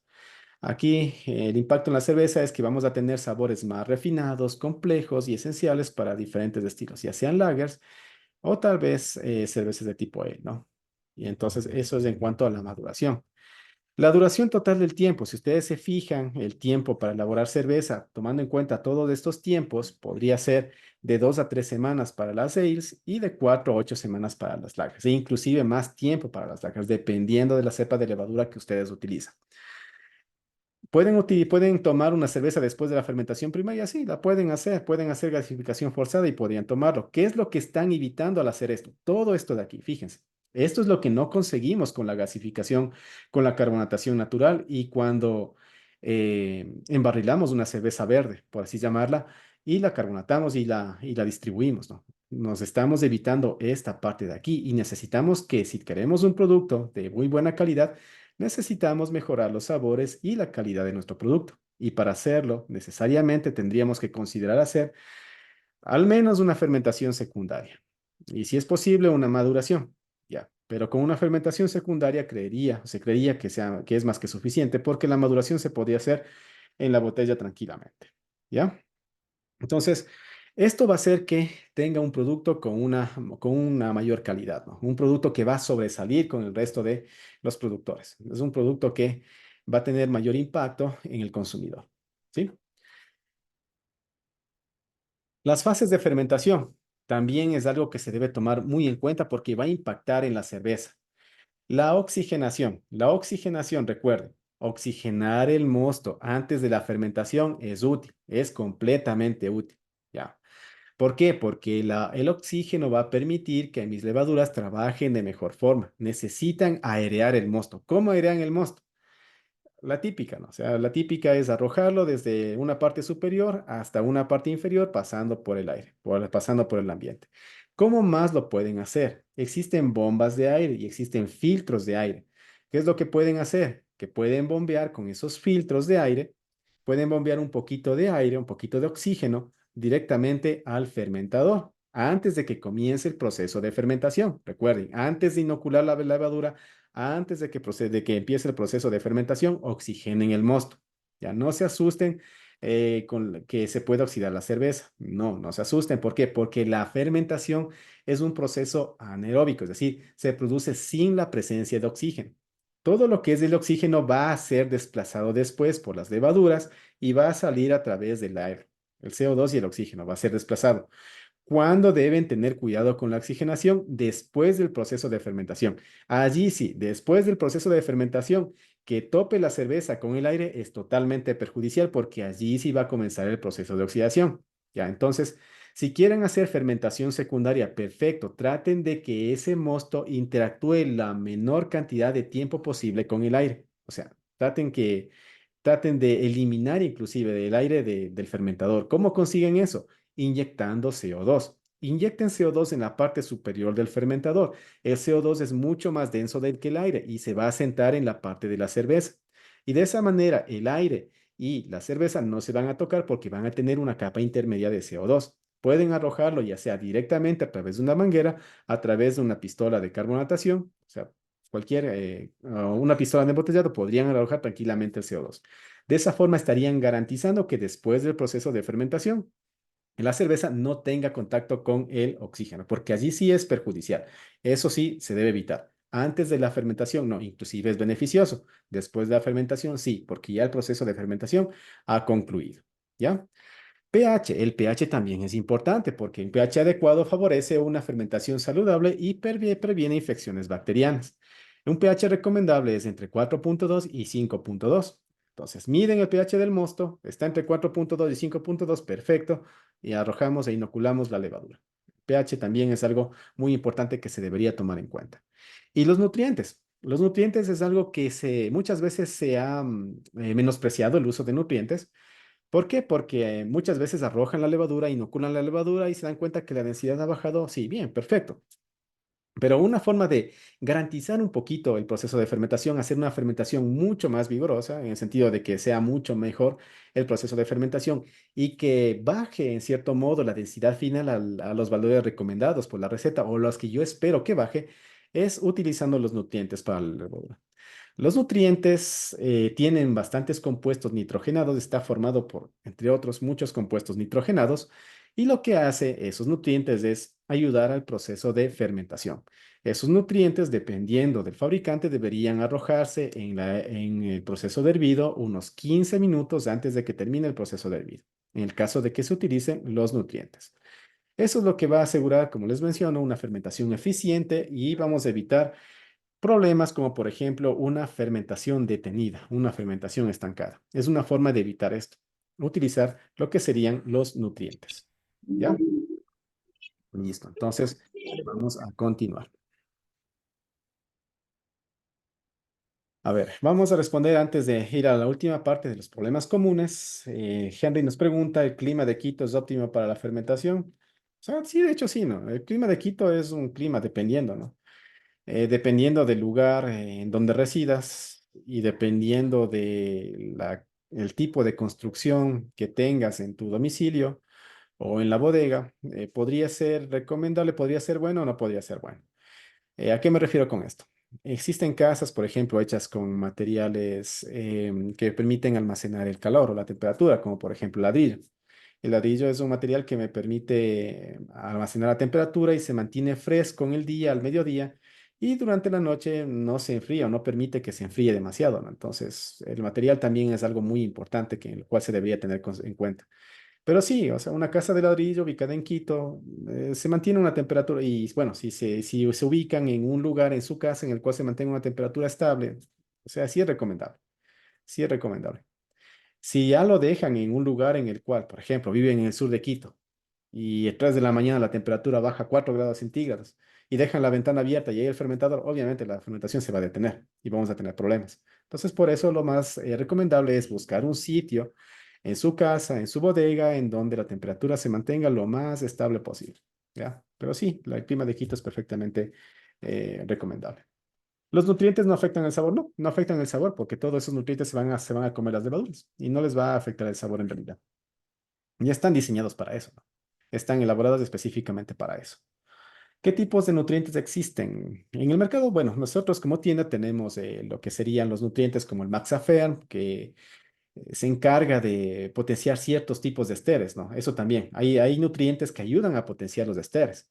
Aquí el impacto en la cerveza es que vamos a tener sabores más refinados, complejos y esenciales para diferentes estilos, ya sean lagers o tal vez cervezas de tipo E, ¿no? Y entonces eso es en cuanto a la maduración. La duración total del tiempo, si ustedes se fijan, el tiempo para elaborar cerveza, tomando en cuenta todos estos tiempos, podría ser de 2 a 3 semanas para las ales y de 4 a 8 semanas para las lagers, e inclusive más tiempo para las lagers, dependiendo de la cepa de levadura que ustedes utilizan. Pueden tomar una cerveza después de la fermentación primaria, sí, la pueden hacer gasificación forzada y podrían tomarlo. ¿Qué es lo que están evitando al hacer esto? Todo esto de aquí, fíjense. Esto es lo que no conseguimos con la gasificación, con la carbonatación natural y cuando embarrilamos una cerveza verde, por así llamarla, y la carbonatamos y la distribuimos, ¿no? Nos estamos evitando esta parte de aquí y necesitamos que si queremos un producto de muy buena calidad, necesitamos mejorar los sabores y la calidad de nuestro producto. Y para hacerlo, necesariamente tendríamos que considerar hacer al menos una fermentación secundaria. Y si es posible, una maduración. Ya. Pero con una fermentación secundaria se creería que es más que suficiente porque la maduración se podría hacer en la botella tranquilamente. ¿Ya? Entonces, esto va a hacer que tenga un producto con una mayor calidad, ¿no? Un producto que va a sobresalir con el resto de los productores. Es un producto que va a tener mayor impacto en el consumidor, ¿sí? Las fases de fermentación también es algo que se debe tomar muy en cuenta porque va a impactar en la cerveza. La oxigenación, recuerden, oxigenar el mosto antes de la fermentación es útil, es completamente útil, ¿ya? ¿Por qué? Porque el oxígeno va a permitir que mis levaduras trabajen de mejor forma. Necesitan airear el mosto. ¿Cómo airean el mosto? La típica, ¿no? O sea, la típica es arrojarlo desde una parte superior hasta una parte inferior, pasando por el aire, pasando por el ambiente. ¿Cómo más lo pueden hacer? Existen bombas de aire y existen filtros de aire. ¿Qué es lo que pueden hacer? Que pueden bombear con esos filtros de aire, pueden bombear un poquito de aire, un poquito de oxígeno directamente al fermentador antes de que comience el proceso de fermentación. Recuerden, antes de inocular la levadura, antes de que empiece el proceso de fermentación, oxigenen el mosto. Ya no se asusten con que se pueda oxidar la cerveza. No, no se asusten. ¿Por qué? Porque la fermentación es un proceso anaeróbico, es decir, se produce sin la presencia de oxígeno. Todo lo que es el oxígeno va a ser desplazado después por las levaduras y va a salir a través del aire. El CO2 y el oxígeno va a ser desplazado. ¿Cuándo deben tener cuidado con la oxigenación? Después del proceso de fermentación. Allí sí, después del proceso de fermentación, que tope la cerveza con el aire es totalmente perjudicial porque allí sí va a comenzar el proceso de oxidación. Ya, entonces, si quieren hacer fermentación secundaria, perfecto, traten de que ese mosto interactúe la menor cantidad de tiempo posible con el aire. O sea, traten de eliminar inclusive del aire del fermentador. ¿Cómo consiguen eso? Inyectando CO2. Inyecten CO2 en la parte superior del fermentador. El CO2 es mucho más denso que el aire y se va a sentar en la parte de la cerveza. Y de esa manera el aire y la cerveza no se van a tocar porque van a tener una capa intermedia de CO2. Pueden arrojarlo ya sea directamente a través de una manguera, a través de una pistola de carbonatación, o sea, una pistola de embotellado, podrían arrojar tranquilamente el CO2. De esa forma estarían garantizando que después del proceso de fermentación, la cerveza no tenga contacto con el oxígeno, porque allí sí es perjudicial. Eso sí se debe evitar. Antes de la fermentación, no, inclusive es beneficioso. Después de la fermentación, sí, porque ya el proceso de fermentación ha concluido. ¿Ya? pH. El pH también es importante porque un pH adecuado favorece una fermentación saludable y previene infecciones bacterianas. Un pH recomendable es entre 4.2 y 5.2. Entonces, miden el pH del mosto, está entre 4.2 y 5.2, perfecto, y arrojamos e inoculamos la levadura. pH también es algo muy importante que se debería tomar en cuenta. Y los nutrientes. Los nutrientes es algo que muchas veces se ha menospreciado el uso de nutrientes. ¿Por qué? Porque muchas veces arrojan la levadura, inoculan la levadura y se dan cuenta que la densidad ha bajado. Sí, bien, perfecto. Pero una forma de garantizar un poquito el proceso de fermentación, hacer una fermentación mucho más vigorosa, en el sentido de que sea mucho mejor el proceso de fermentación y que baje en cierto modo la densidad final a los valores recomendados por la receta o los que yo espero que baje, es utilizando los nutrientes para la levadura. Los nutrientes tienen bastantes compuestos nitrogenados, está formado por, entre otros, muchos compuestos nitrogenados, y lo que hace esos nutrientes es ayudar al proceso de fermentación. Esos nutrientes, dependiendo del fabricante, deberían arrojarse en el proceso de hervido unos 15 minutos antes de que termine el proceso de hervido, en el caso de que se utilicen los nutrientes. Eso es lo que va a asegurar, como les menciono, una fermentación eficiente y vamos a evitar problemas como, por ejemplo, una fermentación detenida, una fermentación estancada. Es una forma de evitar esto. Utilizar lo que serían los nutrientes. ¿Ya? Listo. Entonces, vamos a continuar. A ver, vamos a responder antes de ir a la última parte de los problemas comunes. Henry nos pregunta, ¿el clima de Quito es óptimo para la fermentación? O sea, sí, de hecho sí, ¿no? El clima de Quito es un clima dependiendo, ¿no? Dependiendo del lugar en donde residas y dependiendo el tipo de construcción que tengas en tu domicilio o en la bodega, podría ser recomendable, podría ser bueno o no podría ser bueno. ¿A qué me refiero con esto? Existen casas, por ejemplo, hechas con materiales que permiten almacenar el calor o la temperatura, como por ejemplo ladrillo. El ladrillo es un material que me permite almacenar la temperatura y se mantiene fresco en el día, al mediodía, y durante la noche no se enfría o no permite que se enfríe demasiado, ¿no? Entonces, el material también es algo muy importante que, el cual se debería tener en cuenta. Pero sí, o sea, una casa de ladrillo ubicada en Quito, se mantiene una temperatura y bueno, si se ubican en un lugar en su casa en el cual se mantenga una temperatura estable, o sea, sí es recomendable, sí es recomendable. Si ya lo dejan en un lugar en el cual, por ejemplo, viven en el sur de Quito, y a 3 de la mañana la temperatura baja a 4 grados centígrados y dejan la ventana abierta y hay el fermentador, obviamente la fermentación se va a detener y vamos a tener problemas. Entonces, por eso lo más recomendable es buscar un sitio en su casa, en su bodega, en donde la temperatura se mantenga lo más estable posible. ¿Ya? Pero sí, el clima de Quito es perfectamente recomendable. Los nutrientes no afectan el sabor, no, no afectan el sabor porque todos esos nutrientes se van a comer las levaduras y no les va a afectar el sabor en realidad. Ya están diseñados para eso, ¿no? Están elaborados específicamente para eso. ¿Qué tipos de nutrientes existen? En el mercado, bueno, nosotros como tienda tenemos lo que serían los nutrientes como el Maxaferm, que se encarga de potenciar ciertos tipos de esteres, ¿no? Eso también. Hay nutrientes que ayudan a potenciar los esteres.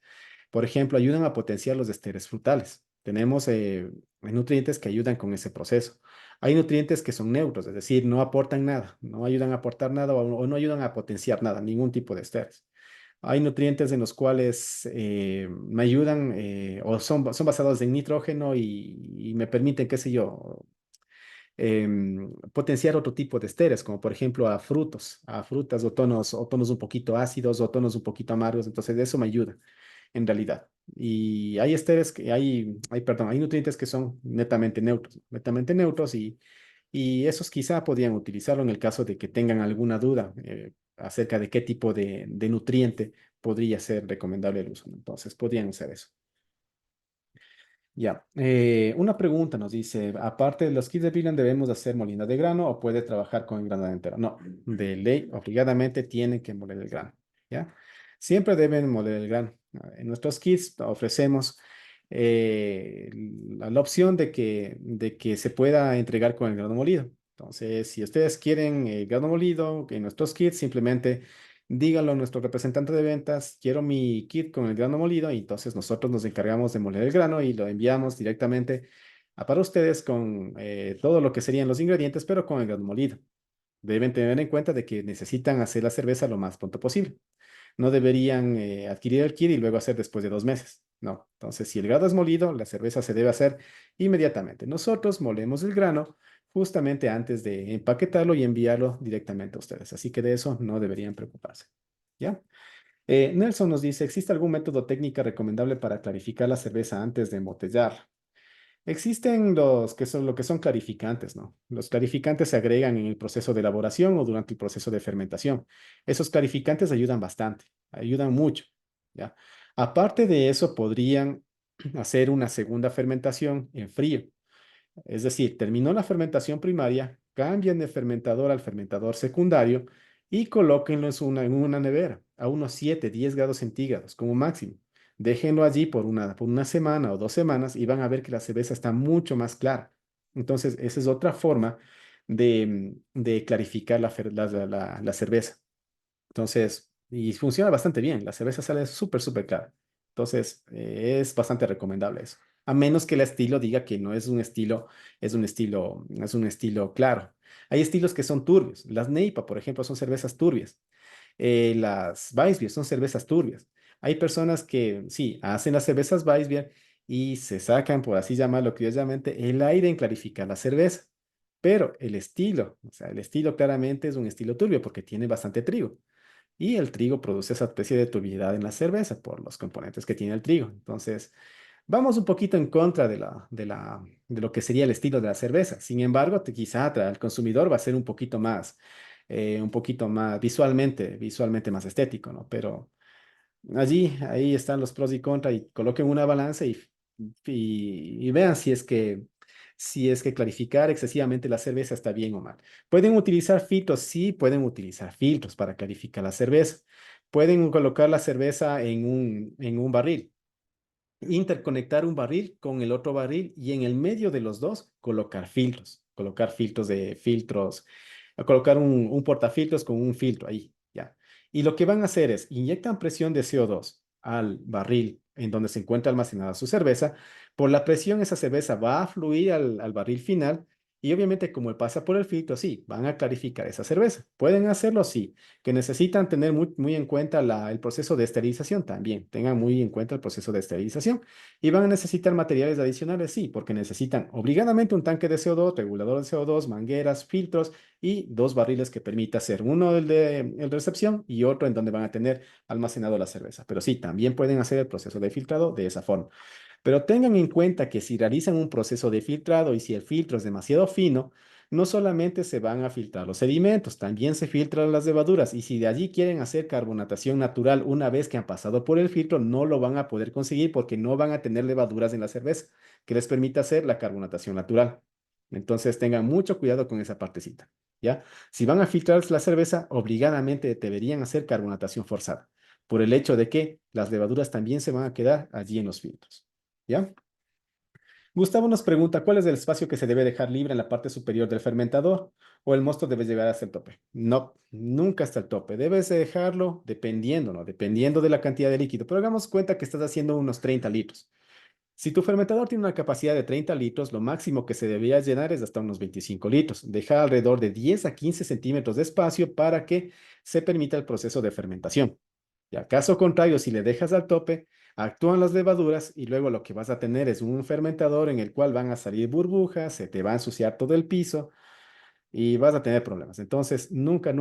Por ejemplo, ayudan a potenciar los esteres frutales. Tenemos nutrientes que ayudan con ese proceso. Hay nutrientes que son neutros, es decir, no aportan nada, no ayudan a aportar nada o no ayudan a potenciar nada, ningún tipo de esteres. Hay nutrientes en los cuales me ayudan o son basados en nitrógeno y me permiten, qué sé yo, potenciar otro tipo de esteres, como por ejemplo a frutos, a frutas o tonos un poquito ácidos o tonos un poquito amargos. Entonces, eso me ayuda en realidad. Y hay esteres perdón, hay nutrientes que son netamente neutros y esos quizá podrían utilizarlo en el caso de que tengan alguna duda acerca de qué tipo de nutriente podría ser recomendable el uso, ¿no? Entonces, podrían usar eso. Ya, una pregunta nos dice, aparte de los kits de Brillant, ¿debemos hacer molina de grano o puede trabajar con el grano entero? No, de ley, obligadamente tienen que moler el grano, ¿ya? Siempre deben moler el grano. En nuestros kits ofrecemos la opción de que se pueda entregar con el grano molido. Entonces, si ustedes quieren el grano molido en nuestros kits, simplemente díganlo a nuestro representante de ventas, quiero mi kit con el grano molido y entonces nosotros nos encargamos de moler el grano y lo enviamos directamente para ustedes con todo lo que serían los ingredientes, pero con el grano molido. Deben tener en cuenta de que necesitan hacer la cerveza lo más pronto posible. No deberían adquirir el kit y luego hacer después de 2 meses. No. Entonces, si el grano es molido, la cerveza se debe hacer inmediatamente. Nosotros molemos el grano justamente antes de empaquetarlo y enviarlo directamente a ustedes. Así que de eso no deberían preocuparse. ¿Ya? Nelson nos dice, ¿existe algún método técnica recomendable para clarificar la cerveza antes de embotellar? Existen los que son lo que son clarificantes, ¿no? Los clarificantes se agregan en el proceso de elaboración o durante el proceso de fermentación. Esos clarificantes ayudan bastante, ayudan mucho, ¿ya? Aparte de eso, podrían hacer una segunda fermentación en frío. Es decir, terminó la fermentación primaria, cambian de fermentador al fermentador secundario y colóquenlo en una nevera a unos 7, 10 grados centígrados como máximo. Déjenlo allí por una semana o 2 semanas y van a ver que la cerveza está mucho más clara. Entonces, esa es otra forma de clarificar la cerveza. Entonces, y funciona bastante bien. La cerveza sale súper, súper clara. Entonces, es bastante recomendable eso. A menos que el estilo diga que no es un estilo, es un estilo claro. Hay estilos que son turbios. Las Neipa, por ejemplo, son cervezas turbias. Las Weissbier son cervezas turbias. Hay personas que, sí, hacen las cervezas Weissbier y se sacan, por así llamarlo criolladamente, el aire en clarificar la cerveza. Pero el estilo, o sea, el estilo claramente es un estilo turbio porque tiene bastante trigo. Y el trigo produce esa especie de turbiedad en la cerveza por los componentes que tiene el trigo. Entonces, vamos un poquito en contra de lo que sería el estilo de la cerveza. Sin embargo, quizá para el consumidor va a ser un poquito más visualmente más estético, ¿no? Pero ahí están los pros y contras y coloquen una balanza y vean si es que clarificar excesivamente la cerveza está bien o mal. ¿Pueden utilizar filtros? Sí, pueden utilizar filtros para clarificar la cerveza. Pueden colocar la cerveza en un barril, interconectar un barril con el otro barril y en el medio de los dos colocar filtros, a colocar un portafiltros con un filtro ahí, ya. Y lo que van a hacer es inyectan presión de CO2 al barril en donde se encuentra almacenada su cerveza. Por la presión, esa cerveza va a fluir al barril final Y obviamente como pasa por el filtro, sí, van a clarificar esa cerveza. ¿Pueden hacerlo? Sí. ¿Que necesitan tener muy en cuenta el proceso de esterilización? También. Tengan muy en cuenta el proceso de esterilización. ¿Y van a necesitar materiales adicionales? Sí, porque necesitan obligadamente un tanque de CO2, regulador de CO2, mangueras, filtros y dos barriles que permita hacer uno el de recepción y otro en donde van a tener almacenado la cerveza. Pero sí, también pueden hacer el proceso de filtrado de esa forma. Pero tengan en cuenta que si realizan un proceso de filtrado y si el filtro es demasiado fino, no solamente se van a filtrar los sedimentos, también se filtran las levaduras. Y si de allí quieren hacer carbonatación natural una vez que han pasado por el filtro, no lo van a poder conseguir porque no van a tener levaduras en la cerveza que les permita hacer la carbonatación natural. Entonces tengan mucho cuidado con esa partecita, ¿ya? Si van a filtrar la cerveza, obligadamente deberían hacer carbonatación forzada, por el hecho de que las levaduras también se van a quedar allí en los filtros, ¿ya? Gustavo nos pregunta, ¿cuál es el espacio que se debe dejar libre en la parte superior del fermentador? ¿O el mosto debe llegar hasta el tope? No, nunca hasta el tope. Debes de dejarlo dependiendo, ¿no? Dependiendo de la cantidad de líquido. Pero hagamos cuenta que estás haciendo unos 30 litros. Si tu fermentador tiene una capacidad de 30 litros, lo máximo que se debería llenar es hasta unos 25 litros. Deja alrededor de 10 a 15 centímetros de espacio para que se permita el proceso de fermentación. Y a caso contrario, si le dejas al tope, actúan las levaduras y luego lo que vas a tener es un fermentador en el cual van a salir burbujas, se te va a ensuciar todo el piso y vas a tener problemas. Entonces, nunca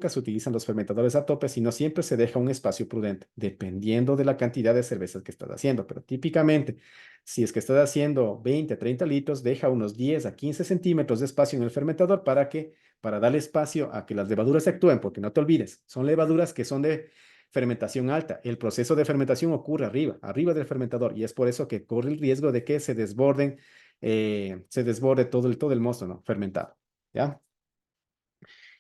se utilizan los fermentadores a tope, sino siempre se deja un espacio prudente, dependiendo de la cantidad de cervezas que estás haciendo. Pero típicamente, si es que estás haciendo 20, 30 litros, deja unos 10 a 15 centímetros de espacio en el fermentador para darle espacio a que las levaduras actúen, porque no te olvides, son levaduras que son de fermentación alta. El proceso de fermentación ocurre arriba del fermentador, y es por eso que corre el riesgo de que se desborde todo el mosto, ¿no? Fermentado. ¿Ya?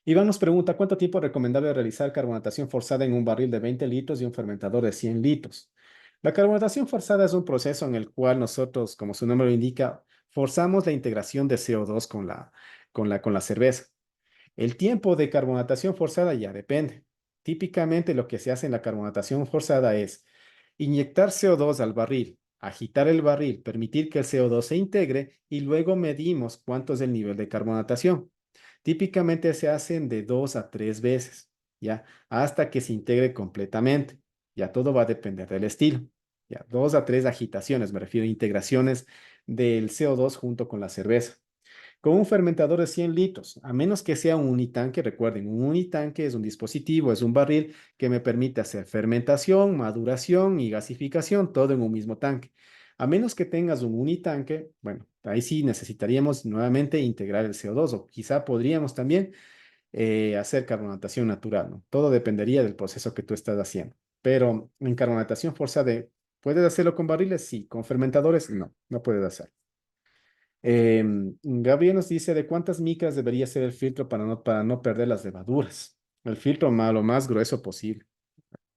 Iván nos pregunta, ¿cuánto tiempo es recomendable realizar carbonatación forzada en un barril de 20 litros y un fermentador de 100 litros? La carbonatación forzada es un proceso en el cual nosotros, como su nombre lo indica, forzamos la integración de CO2 con la cerveza. El tiempo de carbonatación forzada ya depende. Típicamente lo que se hace en la carbonatación forzada es inyectar CO2 al barril, agitar el barril, permitir que el CO2 se integre y luego medimos cuánto es el nivel de carbonatación. Típicamente se hacen de 2 a 3 veces, ¿ya? Hasta que se integre completamente. Ya todo va a depender del estilo. Ya, 2 a 3 agitaciones, me refiero a integraciones del CO2 junto con la cerveza. Con un fermentador de 100 litros, a menos que sea un unitanque, recuerden, un unitanque es un dispositivo, es un barril que me permite hacer fermentación, maduración y gasificación, todo en un mismo tanque. A menos que tengas un unitanque, bueno, ahí sí necesitaríamos nuevamente integrar el CO2 o quizá podríamos también hacer carbonatación natural, ¿no? Todo dependería del proceso que tú estás haciendo. Pero en carbonatación forzada, ¿puedes hacerlo con barriles? Sí, con fermentadores, no, no puedes hacerlo. Gabriel nos dice de cuántas micras debería ser el filtro para no perder las levaduras. El filtro lo más grueso posible.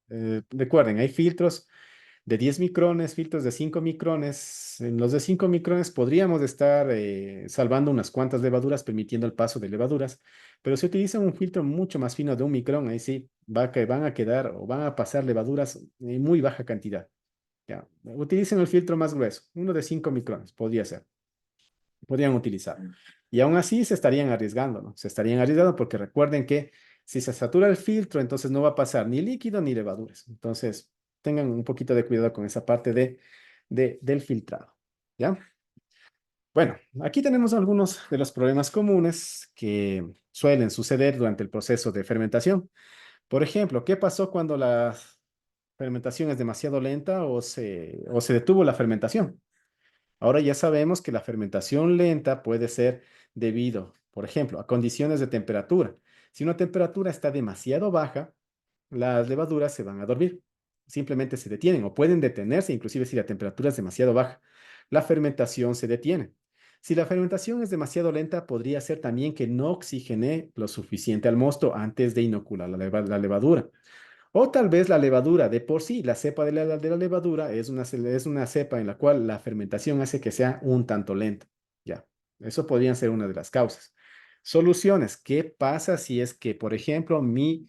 Recuerden, hay filtros de 10 micrones, filtros de 5 micrones. En los de 5 micrones podríamos estar salvando unas cuantas levaduras, permitiendo el paso de levaduras, pero si utilizan un filtro mucho más fino de 1 micrón, ahí sí van a quedar o van a pasar levaduras en muy baja cantidad. Ya. Utilicen el filtro más grueso, uno de 5 micrones, podría ser. Podrían utilizar. Y aún así se estarían arriesgando, ¿no? Se estarían arriesgando porque recuerden que si se satura el filtro, entonces no va a pasar ni líquido ni levaduras. Entonces, tengan un poquito de cuidado con esa parte del filtrado, ¿ya? Bueno, aquí tenemos algunos de los problemas comunes que suelen suceder durante el proceso de fermentación. Por ejemplo, ¿qué pasó cuando la fermentación es demasiado lenta o se detuvo la fermentación? Ahora ya sabemos que la fermentación lenta puede ser debido, por ejemplo, a condiciones de temperatura. Si una temperatura está demasiado baja, las levaduras se van a dormir. Simplemente se detienen o pueden detenerse, inclusive si la temperatura es demasiado baja. La fermentación se detiene. Si la fermentación es demasiado lenta, podría ser también que no oxigene lo suficiente al mosto antes de inocular la levadura. O tal vez la levadura de por sí, la cepa de la levadura es una cepa en la cual la fermentación hace que sea un tanto lenta. Ya, eso podrían ser una de las causas. Soluciones. ¿Qué pasa si es que, por ejemplo, mi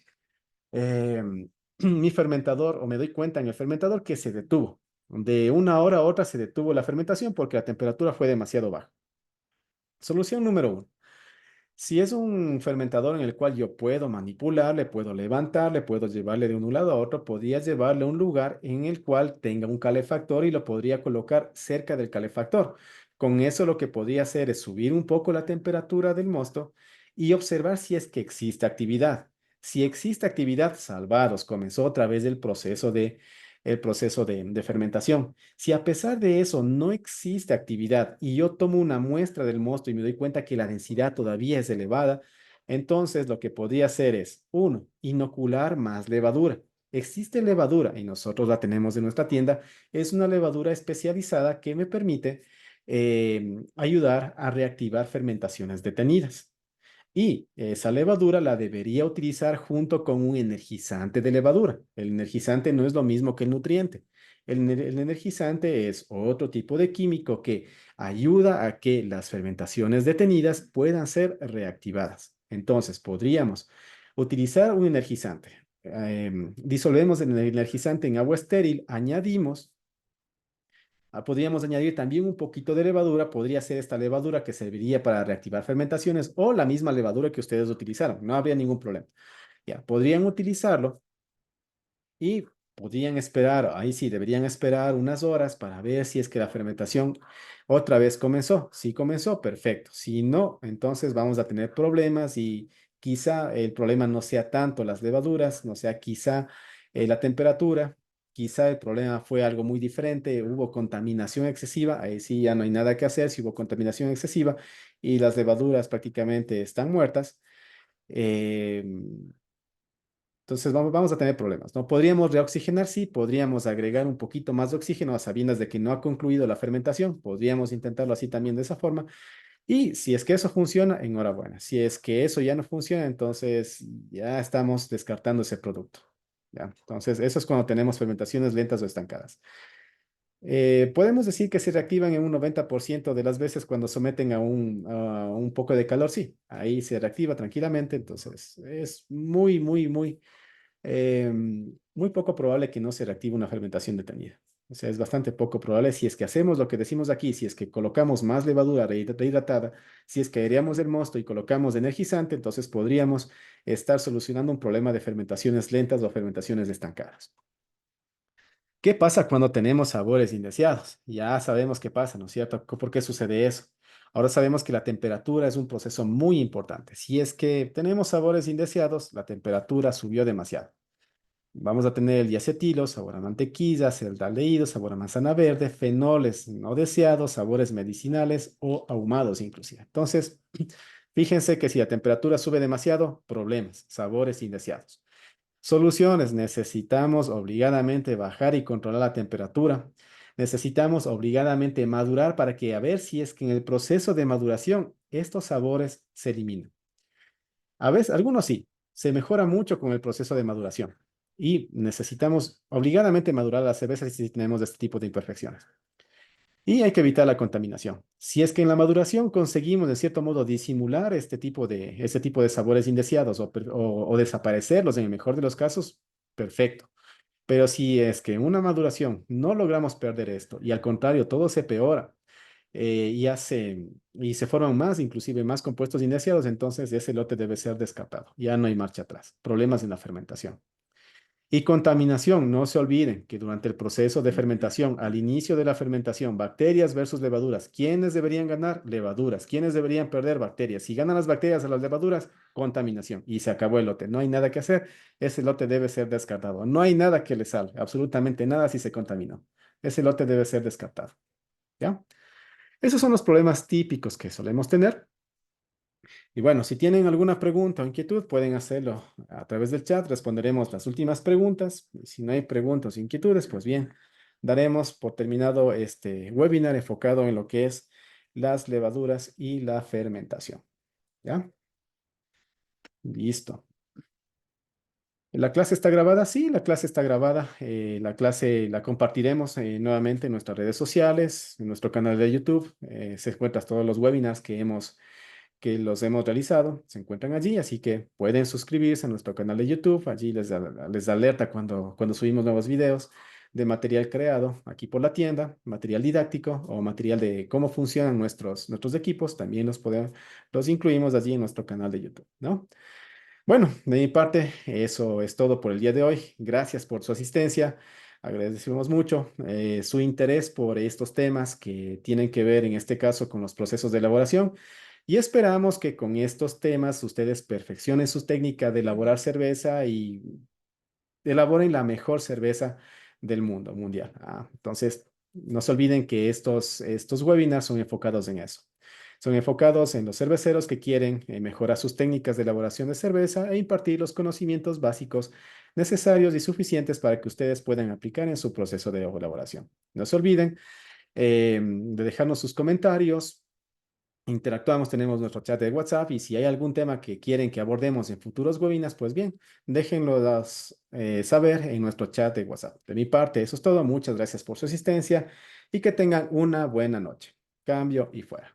fermentador, o me doy cuenta en el fermentador que se detuvo? De una hora a otra se detuvo la fermentación porque la temperatura fue demasiado baja. Solución número 1. Si es un fermentador en el cual yo puedo manipular, le puedo levantar, le puedo llevarle de un lado a otro, podría llevarle a un lugar en el cual tenga un calefactor y lo podría colocar cerca del calefactor. Con eso lo que podría hacer es subir un poco la temperatura del mosto y observar si es que existe actividad. Si existe actividad, salvados, comenzó otra vez el proceso de fermentación. Si a pesar de eso no existe actividad y yo tomo una muestra del mosto y me doy cuenta que la densidad todavía es elevada, entonces lo que podría hacer es, uno, inocular más levadura. Existe levadura y nosotros la tenemos en nuestra tienda. Es una levadura especializada que me permite ayudar a reactivar fermentaciones detenidas. Y esa levadura la debería utilizar junto con un energizante de levadura. El energizante no es lo mismo que el nutriente. El energizante es otro tipo de químico que ayuda a que las fermentaciones detenidas puedan ser reactivadas. Entonces, podríamos utilizar un energizante. Disolvemos el energizante en agua estéril, añadimos. Podríamos añadir también un poquito de levadura, podría ser esta levadura que serviría para reactivar fermentaciones o la misma levadura que ustedes utilizaron, no habría ningún problema. Ya, podrían utilizarlo y podrían esperar, ahí sí, deberían esperar unas horas para ver si es que la fermentación otra vez comenzó. Si comenzó, perfecto. Si no, entonces vamos a tener problemas y quizá el problema no sea tanto las levaduras, no sea quizá la temperatura, quizá el problema fue algo muy diferente, hubo contaminación excesiva, ahí sí ya no hay nada que hacer si hubo contaminación excesiva y las levaduras prácticamente están muertas. eh, entonces vamos a tener problemas, ¿no? Podríamos reoxigenar, sí, podríamos agregar un poquito más de oxígeno a sabiendas de que no ha concluido la fermentación, podríamos intentarlo así también de esa forma. Y si es que eso funciona, enhorabuena. Si es que eso ya no funciona, entonces ya estamos descartando ese producto. ¿Ya? Entonces, eso es cuando tenemos fermentaciones lentas o estancadas. Podemos decir que se reactivan en un 90% de las veces cuando someten a un poco de calor, sí, ahí se reactiva tranquilamente, entonces es muy poco probable que no se reactive una fermentación detenida. O sea, es bastante poco probable si es que hacemos lo que decimos aquí, si es que colocamos más levadura rehidratada, si es que aireamos el mosto y colocamos energizante, entonces podríamos estar solucionando un problema de fermentaciones lentas o fermentaciones estancadas. ¿Qué pasa cuando tenemos sabores indeseados? Ya sabemos qué pasa, ¿no es cierto? ¿Por qué sucede eso? Ahora sabemos que la temperatura es un proceso muy importante. Si es que tenemos sabores indeseados, la temperatura subió demasiado. Vamos a tener el diacetilo, sabor a mantequilla, cerealdehído, sabor a manzana verde, fenoles no deseados, sabores medicinales o ahumados inclusive. Entonces, fíjense que si la temperatura sube demasiado, problemas, sabores indeseados. Soluciones, necesitamos obligadamente bajar y controlar la temperatura. Necesitamos obligadamente madurar para que a ver si es que en el proceso de maduración estos sabores se eliminan. A veces, algunos sí, se mejora mucho con el proceso de maduración y necesitamos obligadamente madurar las cervezas si tenemos este tipo de imperfecciones. Y hay que evitar la contaminación. Si es que en la maduración conseguimos de cierto modo disimular este tipo de sabores indeseados o desaparecerlos en el mejor de los casos, perfecto. Pero si es que en una maduración no logramos perder esto y al contrario todo se peora y se forman más, inclusive más compuestos indeseados, entonces ese lote debe ser descartado. Ya no hay marcha atrás. Problemas en la fermentación. Y contaminación, no se olviden que durante el proceso de fermentación, al inicio de la fermentación, bacterias versus levaduras, ¿quiénes deberían ganar? Levaduras. ¿Quiénes deberían perder? Bacterias. Si ganan las bacterias a las levaduras, contaminación. Y se acabó el lote. No hay nada que hacer. Ese lote debe ser descartado. No hay nada que le salve, absolutamente nada si se contaminó. Ese lote debe ser descartado. ¿Ya? Esos son los problemas típicos que solemos tener. Y bueno, si tienen alguna pregunta o inquietud, pueden hacerlo a través del chat. Responderemos las últimas preguntas. Y si no hay preguntas o inquietudes, pues bien, daremos por terminado este webinar enfocado en lo que es las levaduras y la fermentación. ¿Ya? Listo. ¿La clase está grabada? Sí, la clase está grabada. La clase la compartiremos nuevamente en nuestras redes sociales, en nuestro canal de YouTube. Se encuentran todos los webinars que los hemos realizado, se encuentran allí, así que pueden suscribirse a nuestro canal de YouTube, allí les da alerta cuando subimos nuevos videos. de material creado aquí por la tienda, material didáctico o material de cómo funcionan nuestros equipos, también los incluimos allí en nuestro canal de YouTube, ¿no? Bueno, de mi parte, eso es todo por el día de hoy. Gracias por su asistencia. Agradecemos mucho su interés por estos temas que tienen que ver, en este caso, con los procesos de elaboración. Y esperamos que con estos temas ustedes perfeccionen sus técnicas de elaborar cerveza y elaboren la mejor cerveza del mundo mundial. Entonces, no se olviden que estos webinars son enfocados en eso. Son enfocados en los cerveceros que quieren mejorar sus técnicas de elaboración de cerveza e impartir los conocimientos básicos necesarios y suficientes para que ustedes puedan aplicar en su proceso de elaboración. No se olviden de dejarnos sus comentarios. Interactuamos, tenemos nuestro chat de WhatsApp y si hay algún tema que quieren que abordemos en futuros webinars, pues bien, déjenlo saber en nuestro chat de WhatsApp. De mi parte, eso es todo. Muchas gracias por su asistencia y que tengan una buena noche. Cambio y fuera.